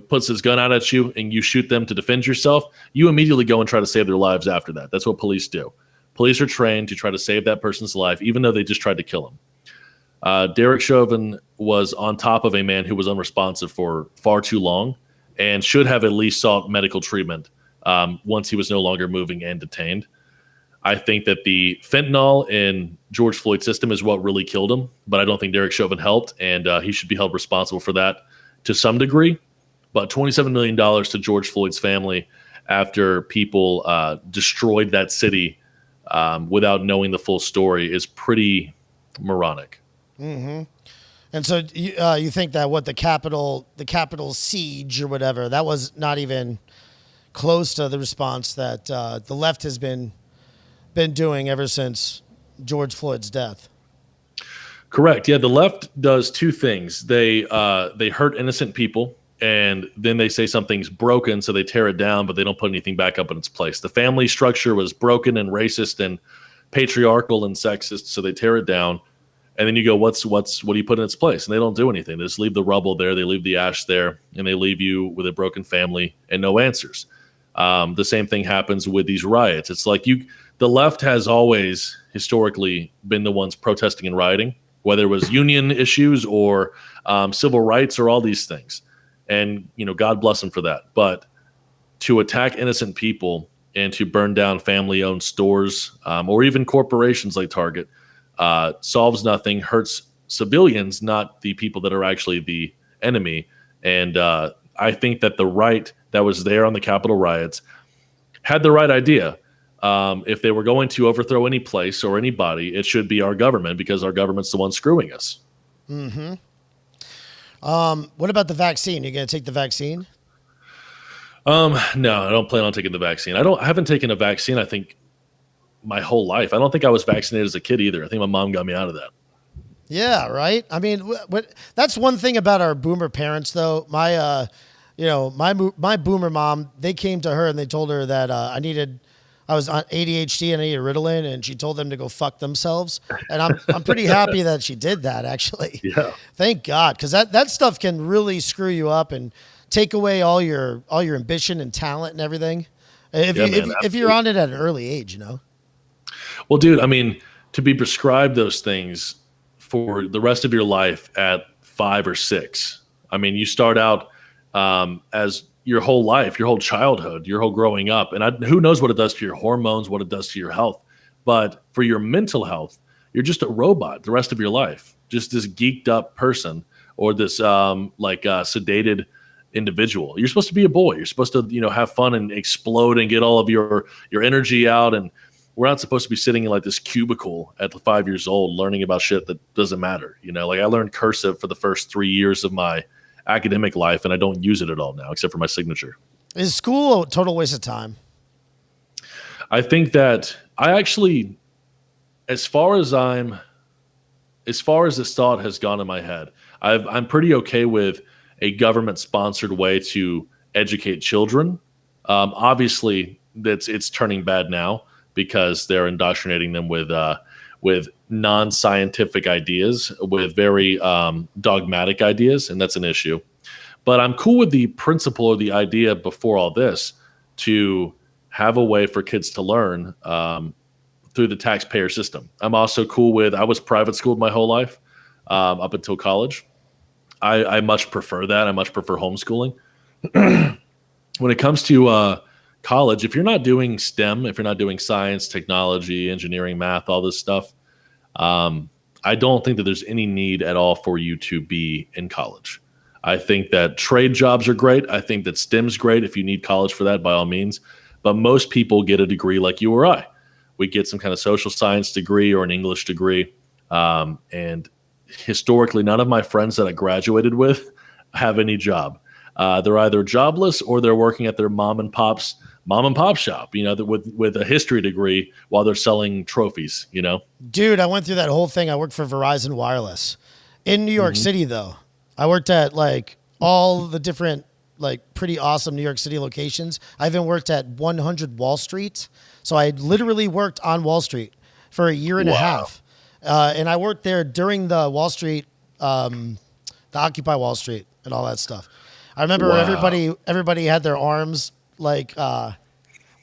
puts his gun out at you and you shoot them to defend yourself, you immediately go and try to save their lives after that. That's what police do. Police are trained to try to save that person's life, even though they just tried to kill him. Derek Chauvin was on top of a man who was unresponsive for far too long and should have at least sought medical treatment once he was no longer moving and detained. I think that the fentanyl in George Floyd's system is what really killed him, but I don't think Derek Chauvin helped, and he should be held responsible for that to some degree. But $27 million to George Floyd's family after people destroyed that city without knowing the full story is pretty moronic.
Mm-hmm. And so you think that the Capitol siege or whatever, that was not even close to the response that the left has been doing ever since George Floyd's death.
Correct. Yeah, the left does two things. They hurt innocent people, and then they say something's broken, so they tear it down, but they don't put anything back up in its place. The family structure was broken and racist and patriarchal and sexist, so they tear it down. And then you go, what do you put in its place? And they don't do anything. They just leave the rubble there. They leave the ash there, and they leave you with a broken family and no answers. The same thing happens with these riots. It's like the left has always historically been the ones protesting and rioting, whether it was union issues or civil rights or all these things. And, God bless them for that. But to attack innocent people and to burn down family-owned stores or even corporations like Target solves nothing, hurts civilians, not the people that are actually the enemy. And I think that the right that was there on the Capitol riots had the right idea. If they were going to overthrow any place or anybody, it should be our government, because our government's the one screwing us.
Mm-hmm. What about the vaccine? You going to take the vaccine?
No, I don't plan on taking the vaccine. I haven't taken a vaccine, I think, my whole life. I don't think I was vaccinated as a kid either. I think my mom got me out of that.
Yeah, right. I mean, that's one thing about our boomer parents, though. My boomer mom, they came to her and they told her that I was on ADHD and I needed Ritalin, and she told them to go fuck themselves. And I'm pretty happy that she did that, actually.
Yeah.
Thank God, because that stuff can really screw you up and take away all your ambition and talent and everything. If you're on it at an early age,
Well, dude, I mean, to be prescribed those things for the rest of your life at 5 or 6. I mean, you start out as your whole life, your whole childhood, your whole growing up. And who knows what it does to your hormones, what it does to your health. But for your mental health, you're just a robot the rest of your life. Just this geeked up person or this sedated individual. You're supposed to be a boy. You're supposed to, have fun and explode and get all of your energy out. And we're not supposed to be sitting in like this cubicle at 5 years old learning about shit that doesn't matter. Like I learned cursive for the first 3 years of my academic life, and I don't use it at all now except for my signature.
Is school a total waste of time?
I think that I actually, as far as this thought has gone in my head, I'm pretty okay with a government-sponsored way to educate children. Obviously, it's turning bad now because they're indoctrinating them with non-scientific ideas, with very dogmatic ideas, and that's an issue. But I'm cool with the principle or the idea before all this to have a way for kids to learn through the taxpayer system. I'm also cool with, I was private schooled my whole life up until college. I much prefer that. I much prefer homeschooling. When it comes to college, if you're not doing STEM, if you're not doing science, technology, engineering, math, all this stuff, I don't think that there's any need at all for you to be in college. I think that trade jobs are great. I think that STEM's great. If you need college for that, by all means. But most people get a degree like you or I. We get some kind of social science degree or an English degree. And historically, none of my friends that I graduated with have any job. They're either jobless or they're working at their mom and pop shop, with a history degree while they're selling trophies,
Dude, I went through that whole thing. I worked for Verizon Wireless in New York City, though. I worked at like all the different, like pretty awesome New York City locations. I even worked at 100 Wall Street. So I literally worked on Wall Street for a year and a half. And I worked there during the Wall Street, the Occupy Wall Street and all that stuff. I remember everybody had their arms like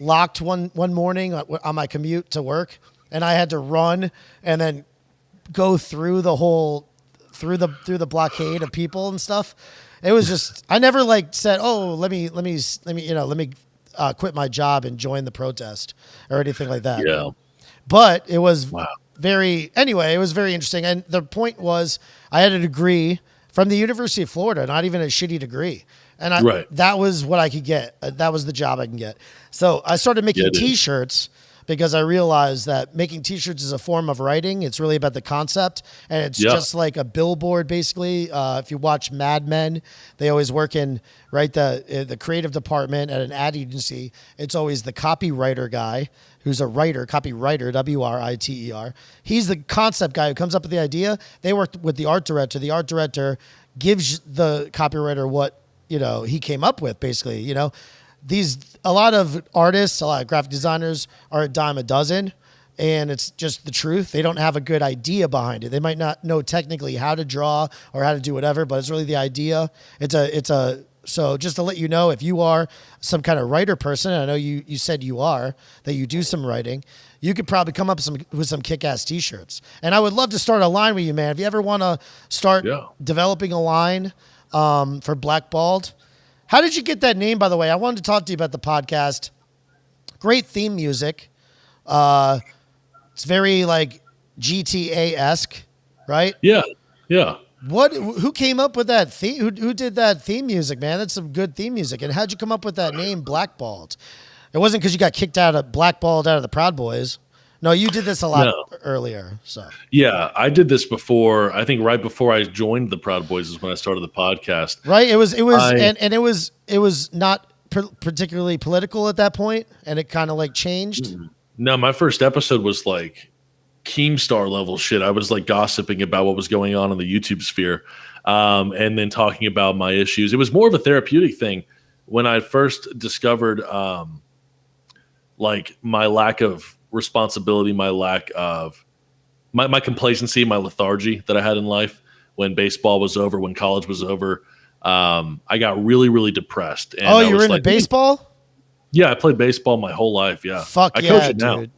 locked one morning on my commute to work, and I had to run and then go through the whole through the blockade of people and stuff. It was just, I never like said, oh, let me quit my job and join the protest or anything like that.
Yeah.
But it was it was very interesting. And the point was, I had a degree from the University of Florida, not even a shitty degree. And that was what I could get. That was the job I can get. So I started making T-shirts because I realized that making T-shirts is a form of writing. It's really about the concept. And it's just like a billboard, basically. If you watch Mad Men, they always work in the creative department at an ad agency. It's always the copywriter guy who's a writer, copywriter, W-R-I-T-E-R. He's the concept guy who comes up with the idea. They work with the art director. The art director gives the copywriter what he came up with, basically. A lot of artists, a lot of graphic designers are a dime a dozen, and it's just the truth. They don't have a good idea behind it. They might not know technically how to draw or how to do whatever, but it's really the idea. So just to let you know, if you are some kind of writer person, and I know you said you are, that you do some writing, you could probably come up with some kick-ass T-shirts. And I would love to start a line with you, man. If you ever want to start developing a line for Blackballed. How did you get that name, by the way? I wanted to talk to you about the podcast. Great theme music. It's very like GTA-esque, right?
Yeah.
Who came up with that theme? Who did that theme music, man? That's some good theme music. And how'd you come up with that name, Blackballed? It wasn't because you got blackballed out of the Proud Boys. No, you did this a lot earlier. So
yeah, I did this before. I think right before I joined the Proud Boys is when I started the podcast.
Right. It was not particularly political at that point, and it kind of like changed.
No, my first episode was like Keemstar level shit. I was like gossiping about what was going on in the YouTube sphere, and then talking about my issues. It was more of a therapeutic thing when I first discovered like my lack of responsibility, my lack of my complacency, my lethargy that I had in life when baseball was over, when college was over. I got really, really depressed. And
you were into baseball?
Yeah, I played baseball my whole life. Yeah.
Fuck
I
yeah,
coach it now.
dude.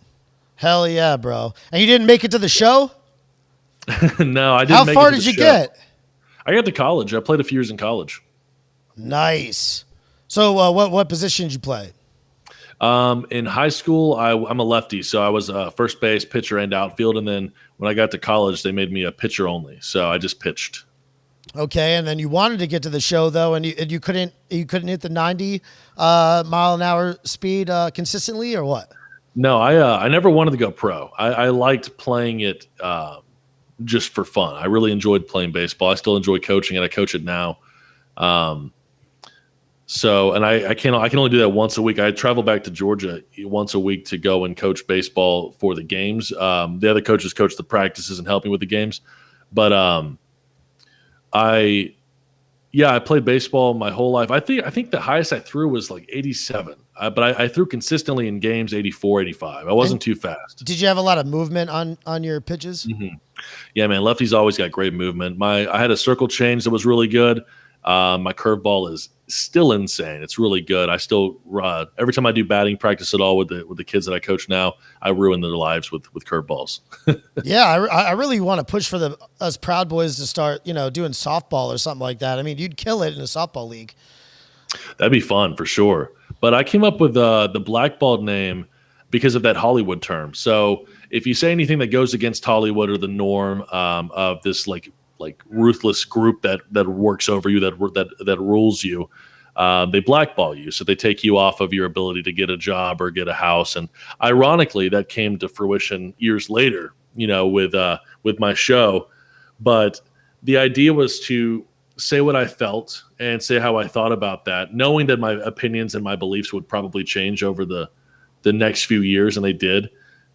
Hell yeah, bro. And you didn't make it to the show?
No, I didn't.
How far did you get?
I got to college. I played a few years in college.
Nice. So what position did you play?
In high school, I'm a lefty, so I was first base, pitcher, and outfield. And then when I got to college, they made me a pitcher only, so I just pitched.
Okay, and then you wanted to get to the show though, and you couldn't hit the 90 mile an hour speed consistently, or what?
No, I never wanted to go pro. I liked playing it just for fun. I really enjoyed playing baseball. I still enjoy coaching it. I coach it now. So, and I can only do that once a week. I travel back to Georgia once a week to go and coach baseball for the games. The other coaches coach the practices and help me with the games. But I played baseball my whole life. I think the highest I threw was like 87. But I threw consistently in games 84, 85. I wasn't too fast.
Did you have a lot of movement on your pitches?
Mm-hmm. Yeah, man. Lefty's always got great movement. I had a circle change that was really good. My curveball is still insane. It's really good. I still every time I do batting practice at all with the kids that I coach now, I ruin their lives with curveballs.
Yeah, I really want to push for us Proud Boys to start, doing softball or something like that. I mean, you'd kill it in a softball league.
That'd be fun for sure. But I came up with the blackballed name because of that Hollywood term. So if you say anything that goes against Hollywood or the norm of this like ruthless group that works over you, that rules you, they blackball you. So they take you off of your ability to get a job or get a house. And ironically, that came to fruition years later, with my show. But the idea was to say what I felt and say how I thought about that, knowing that my opinions and my beliefs would probably change over the next few years, and they did,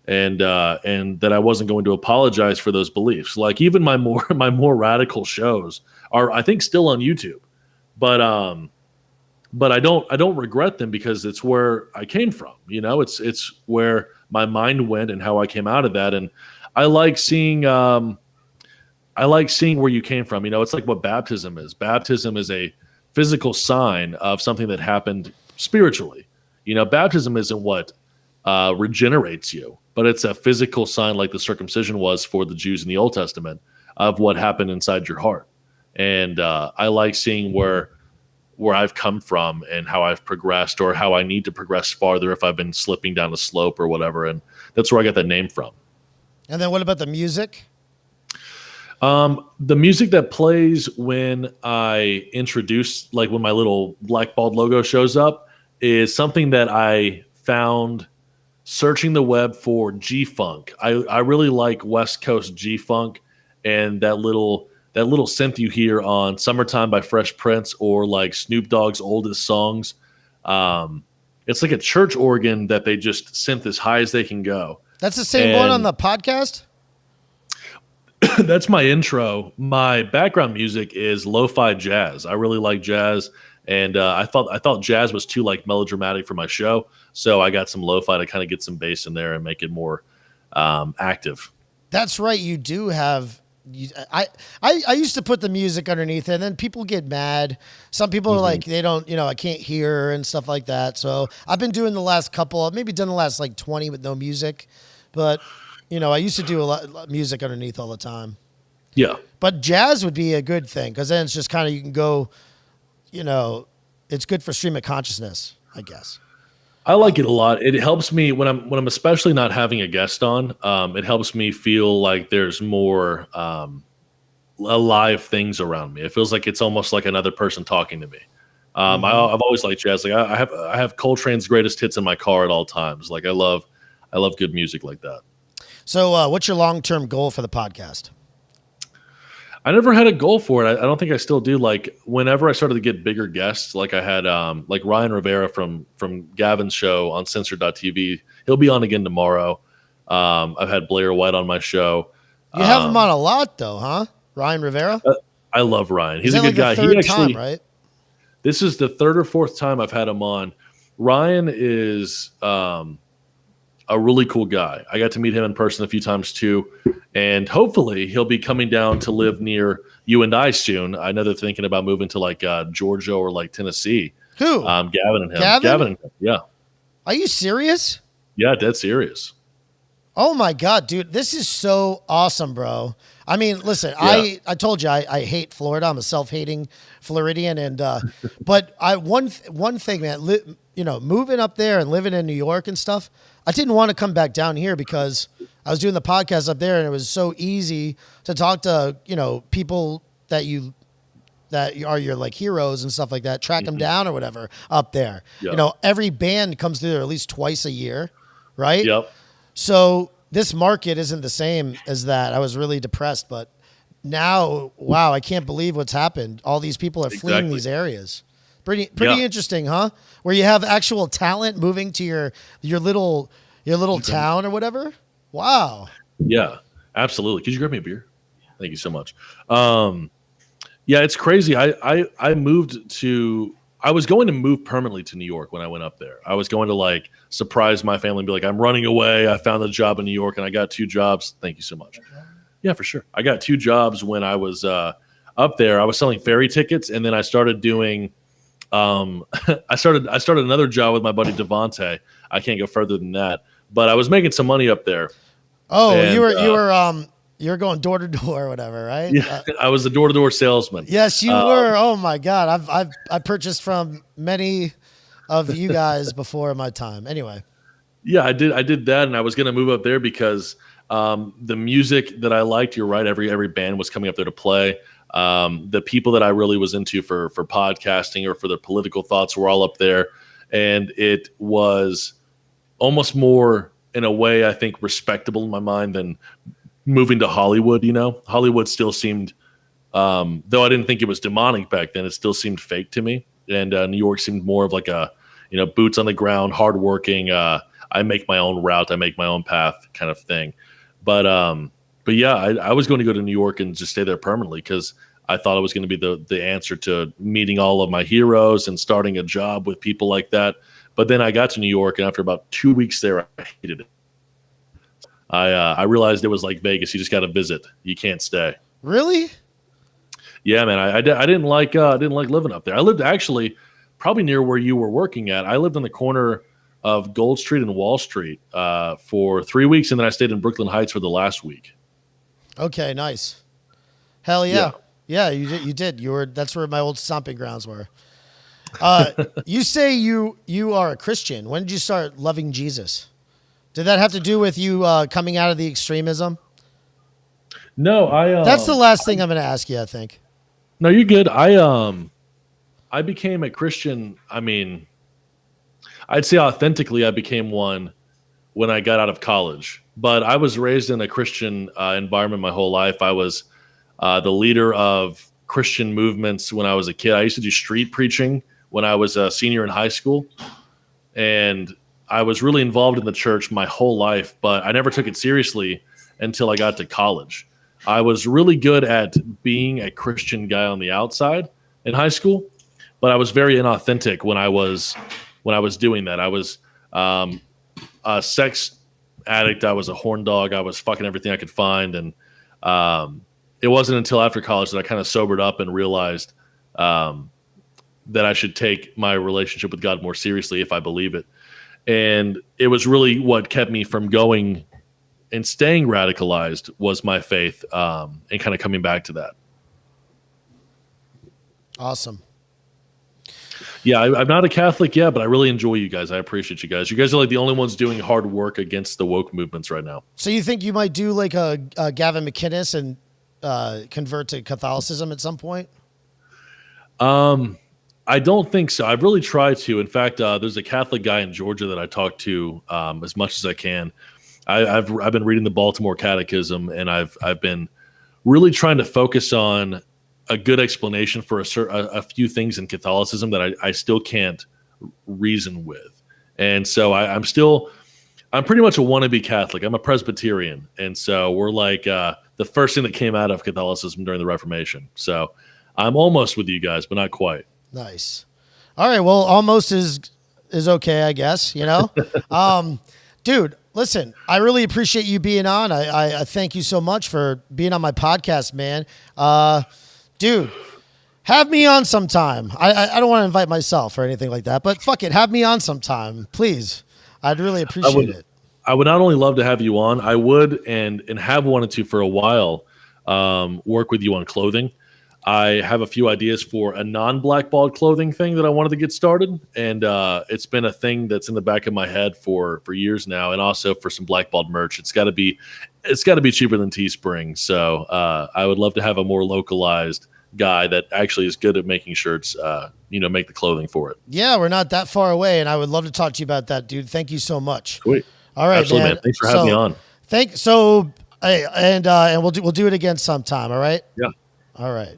and that I wasn't going to apologize for those beliefs. Like even my more radical shows are, I think, still on YouTube, but I don't regret them because it's where I came from. It's where my mind went and how I came out of that, and I like seeing. I like seeing where you came from. It's like what baptism is. Baptism is a physical sign of something that happened spiritually. Baptism isn't what regenerates you, but it's a physical sign like the circumcision was for the Jews in the Old Testament of what happened inside your heart. And I like seeing where I've come from and how I've progressed or how I need to progress farther if I've been slipping down a slope or whatever. And that's where I got that name from.
And then what about the music?
The music that plays when I introduce, like when my little blackballed logo shows up, is something that I found searching the web for G-Funk. I really like West Coast G-Funk and that little synth you hear on Summertime by Fresh Prince or like Snoop Dogg's oldest songs. It's like a church organ that they just synth as high as they can go.
That's the same one on the podcast?
That's my intro. My background music is lo-fi jazz. I really like jazz, and I thought jazz was too like melodramatic for my show, so I got some lo-fi to kind of get some bass in there and make it more active.
That's right. You do have. I used to put the music underneath it, and then people get mad. Some people are like, they don't, I can't hear and stuff like that. So I've been doing the last couple, maybe done the last like 20 with no music, but. I used to do a lot of music underneath all the time.
Yeah.
But jazz would be a good thing because then it's just kind of, you can go, it's good for stream of consciousness, I guess.
I like it a lot. It helps me when I'm especially not having a guest on. It helps me feel like there's more alive things around me. It feels like it's almost like another person talking to me. I've always liked jazz. Like I have Coltrane's greatest hits in my car at all times. Like I love good music like that.
So what's your long-term goal for the podcast?
I never had a goal for it. I don't think I still do. Like whenever I started to get bigger guests, like I had like Ryan Rivera from Gavin's show on Censored.tv. He'll be on again tomorrow. I've had Blair White on my show.
You have him on a lot though, huh? Ryan Rivera?
I love Ryan. He's a
like
good guy.
He actually, time, right?
This is the third or fourth time I've had him on. Ryan is a really cool guy. I got to meet him in person a few times too, and hopefully he'll be coming down to live near you and I soon. I know they're thinking about moving to like Georgia or like Tennessee.
Who?
Gavin and him.
Gavin
and him. Yeah.
Are you serious?
Yeah, dead serious.
Oh my God, dude. This is so awesome, bro. I mean, listen, yeah. I told you I hate Florida. I'm a self-hating Floridian, and but one thing, man, moving up there and living in New York and stuff, I didn't want to come back down here because I was doing the podcast up there, and it was so easy to talk to people that are your like heroes and stuff like that, track them down or whatever up there. Yep. Every band comes through there at least twice a year, right?
Yep.
So this market isn't the same as that. I was really depressed, but now, wow, I can't believe what's happened. All these people are fleeing these areas. Pretty interesting, huh? Where you have actual talent moving to your little town or whatever. Wow.
Yeah, absolutely. Could you grab me a beer? Thank you so much. Yeah, it's crazy. I moved to. I was going to move permanently to New York when I went up there. I was going to like surprise my family and be like, I'm running away. I found a job in New York and I got 2 jobs. Thank you so much. Yeah, for sure. I got 2 jobs when I was up there. I was selling ferry tickets, and then I started doing. I started another job with my buddy Devontae. I can't go further than that, but I was making some money up there.
Oh, and, you were going door to door or whatever, right?
Yeah, I was a door to door salesman.
Yes, you were. Oh my God, I purchased from many of you guys before my time. Anyway.
Yeah, I did that, and I was going to move up there because the music that I liked. You're right. Every band was coming up there to play. The people that I really was into for podcasting or for their political thoughts were all up there, and it was almost more, in a way, I think, respectable in my mind than moving to Hollywood. Hollywood still seemed, though I didn't think it was demonic back then, it still seemed fake to me. And New York seemed more of like a, boots on the ground, hardworking. I make my own route, I make my own path kind of thing. But yeah, I was going to go to New York and just stay there permanently because I thought it was going to be the answer to meeting all of my heroes and starting a job with people like that. But then I got to New York, and after about 2 weeks there, I hated it. I realized it was like Vegas. You just got to visit. You can't stay.
Really?
Yeah, man. I didn't like living up there. I lived actually probably near where you were working at. I lived on the corner of Gold Street and Wall Street for 3 weeks, and then I stayed in Brooklyn Heights for the last week.
Okay, nice. Hell yeah. Yeah, you did. That's where my old stomping grounds were. You say you are a Christian. When did you start loving Jesus? Did that have to do with you coming out of the extremism?
No,
That's the last thing I'm going to ask you, I think.
No, you're good. I became a Christian. I mean, I'd say authentically I became one when I got out of college. But I was raised in a Christian environment my whole life. I was the leader of Christian movements when I was a kid. I used to do street preaching when I was a senior in high school. And I was really involved in the church my whole life, but I never took it seriously until I got to college. I was really good at being a Christian guy on the outside in high school, but I was very inauthentic when I was doing that. I was a sex addict. I was a horn dog. I was fucking everything I could find. And it wasn't until after college that I kind of sobered up and realized that I should take my relationship with God more seriously if I believe it. And it was really what kept me from going and staying radicalized was my faith and kind of coming back to that.
Awesome.
Yeah, I'm not a Catholic yet, but I really enjoy you guys. I appreciate you guys. You guys are like the only ones doing hard work against the woke movements right now.
So you think you might do like a Gavin McInnes and convert to Catholicism at some point?
I don't think so. I've really tried to. In fact, there's a Catholic guy in Georgia that I talk to as much as I can. I've been reading the Baltimore Catechism, and I've been really trying to focus on a good explanation for a few things in Catholicism that I still can't reason with. And so I'm pretty much a wannabe Catholic. I'm a Presbyterian, and so we're like the first thing that came out of Catholicism during the Reformation. So I'm almost with you guys, but not quite.
Nice. All right. Well, almost is okay, I guess, dude, listen, I really appreciate you being on. I thank you so much for being on my podcast, man. Dude, have me on sometime. I don't want to invite myself or anything like that, but fuck it. Have me on sometime, please. I'd really appreciate it.
I would not only love to have you on, I would and have wanted to for a while work with you on clothing. I have a few ideas for a non-blackballed clothing thing that I wanted to get started, and it's been a thing that's in the back of my head for years now, and also for some blackballed merch. It's got to be cheaper than Teespring, so I would love to have a more localized guy that actually is good at making shirts, make the clothing for it.
Yeah, we're not that far away, and I would love to talk to you about that, dude. Thank you so much.
Sweet.
All right,
absolutely, man. Thanks for having me on.
And we'll do it again sometime. All right.
Yeah.
All right.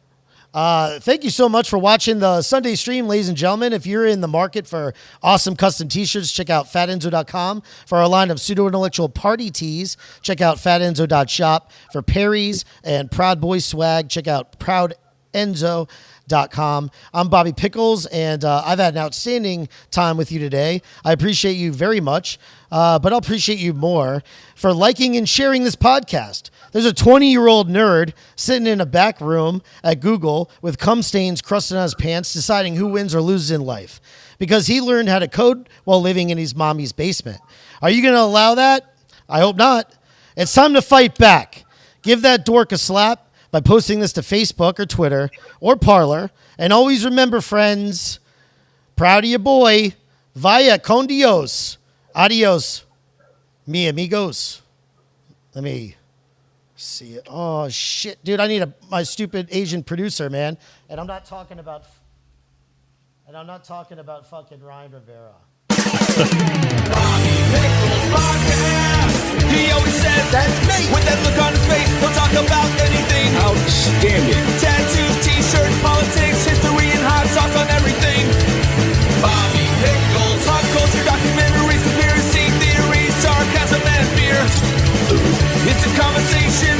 Thank you so much for watching the Sunday stream, ladies and gentlemen. If you're in the market for awesome custom t-shirts, check out fatenzo.com. For our line of pseudo-intellectual party tees, check out fatenzo.shop. For Perry's and Proud Boys swag, check out proudenzo.com. I'm Bobby Pickles, and I've had an outstanding time with you today. I appreciate you very much, but I'll appreciate you more for liking and sharing this podcast. There's a 20-year-old nerd sitting in a back room at Google with cum stains crusted on his pants, deciding who wins or loses in life because he learned how to code while living in his mommy's basement. Are you going to allow that? I hope not. It's time to fight back. Give that dork a slap by posting this to Facebook or Twitter or Parler. And always remember, friends, proud of your boy, Vaya con Dios. Adios, mi amigos. Let me see it. Oh, shit. Dude, I need my stupid Asian producer, man. And I'm not talking about fucking Ryan Rivera.
Pickles podcast. He always says that's me. With that look on his face, he'll talk about anything. Outstanding. Tattoos, t-shirts, politics, history, and hot sauce on everything. Bobby Pickles. Pop culture, documentaries, conspiracy theories, sarcasm, and fear. It's a conversation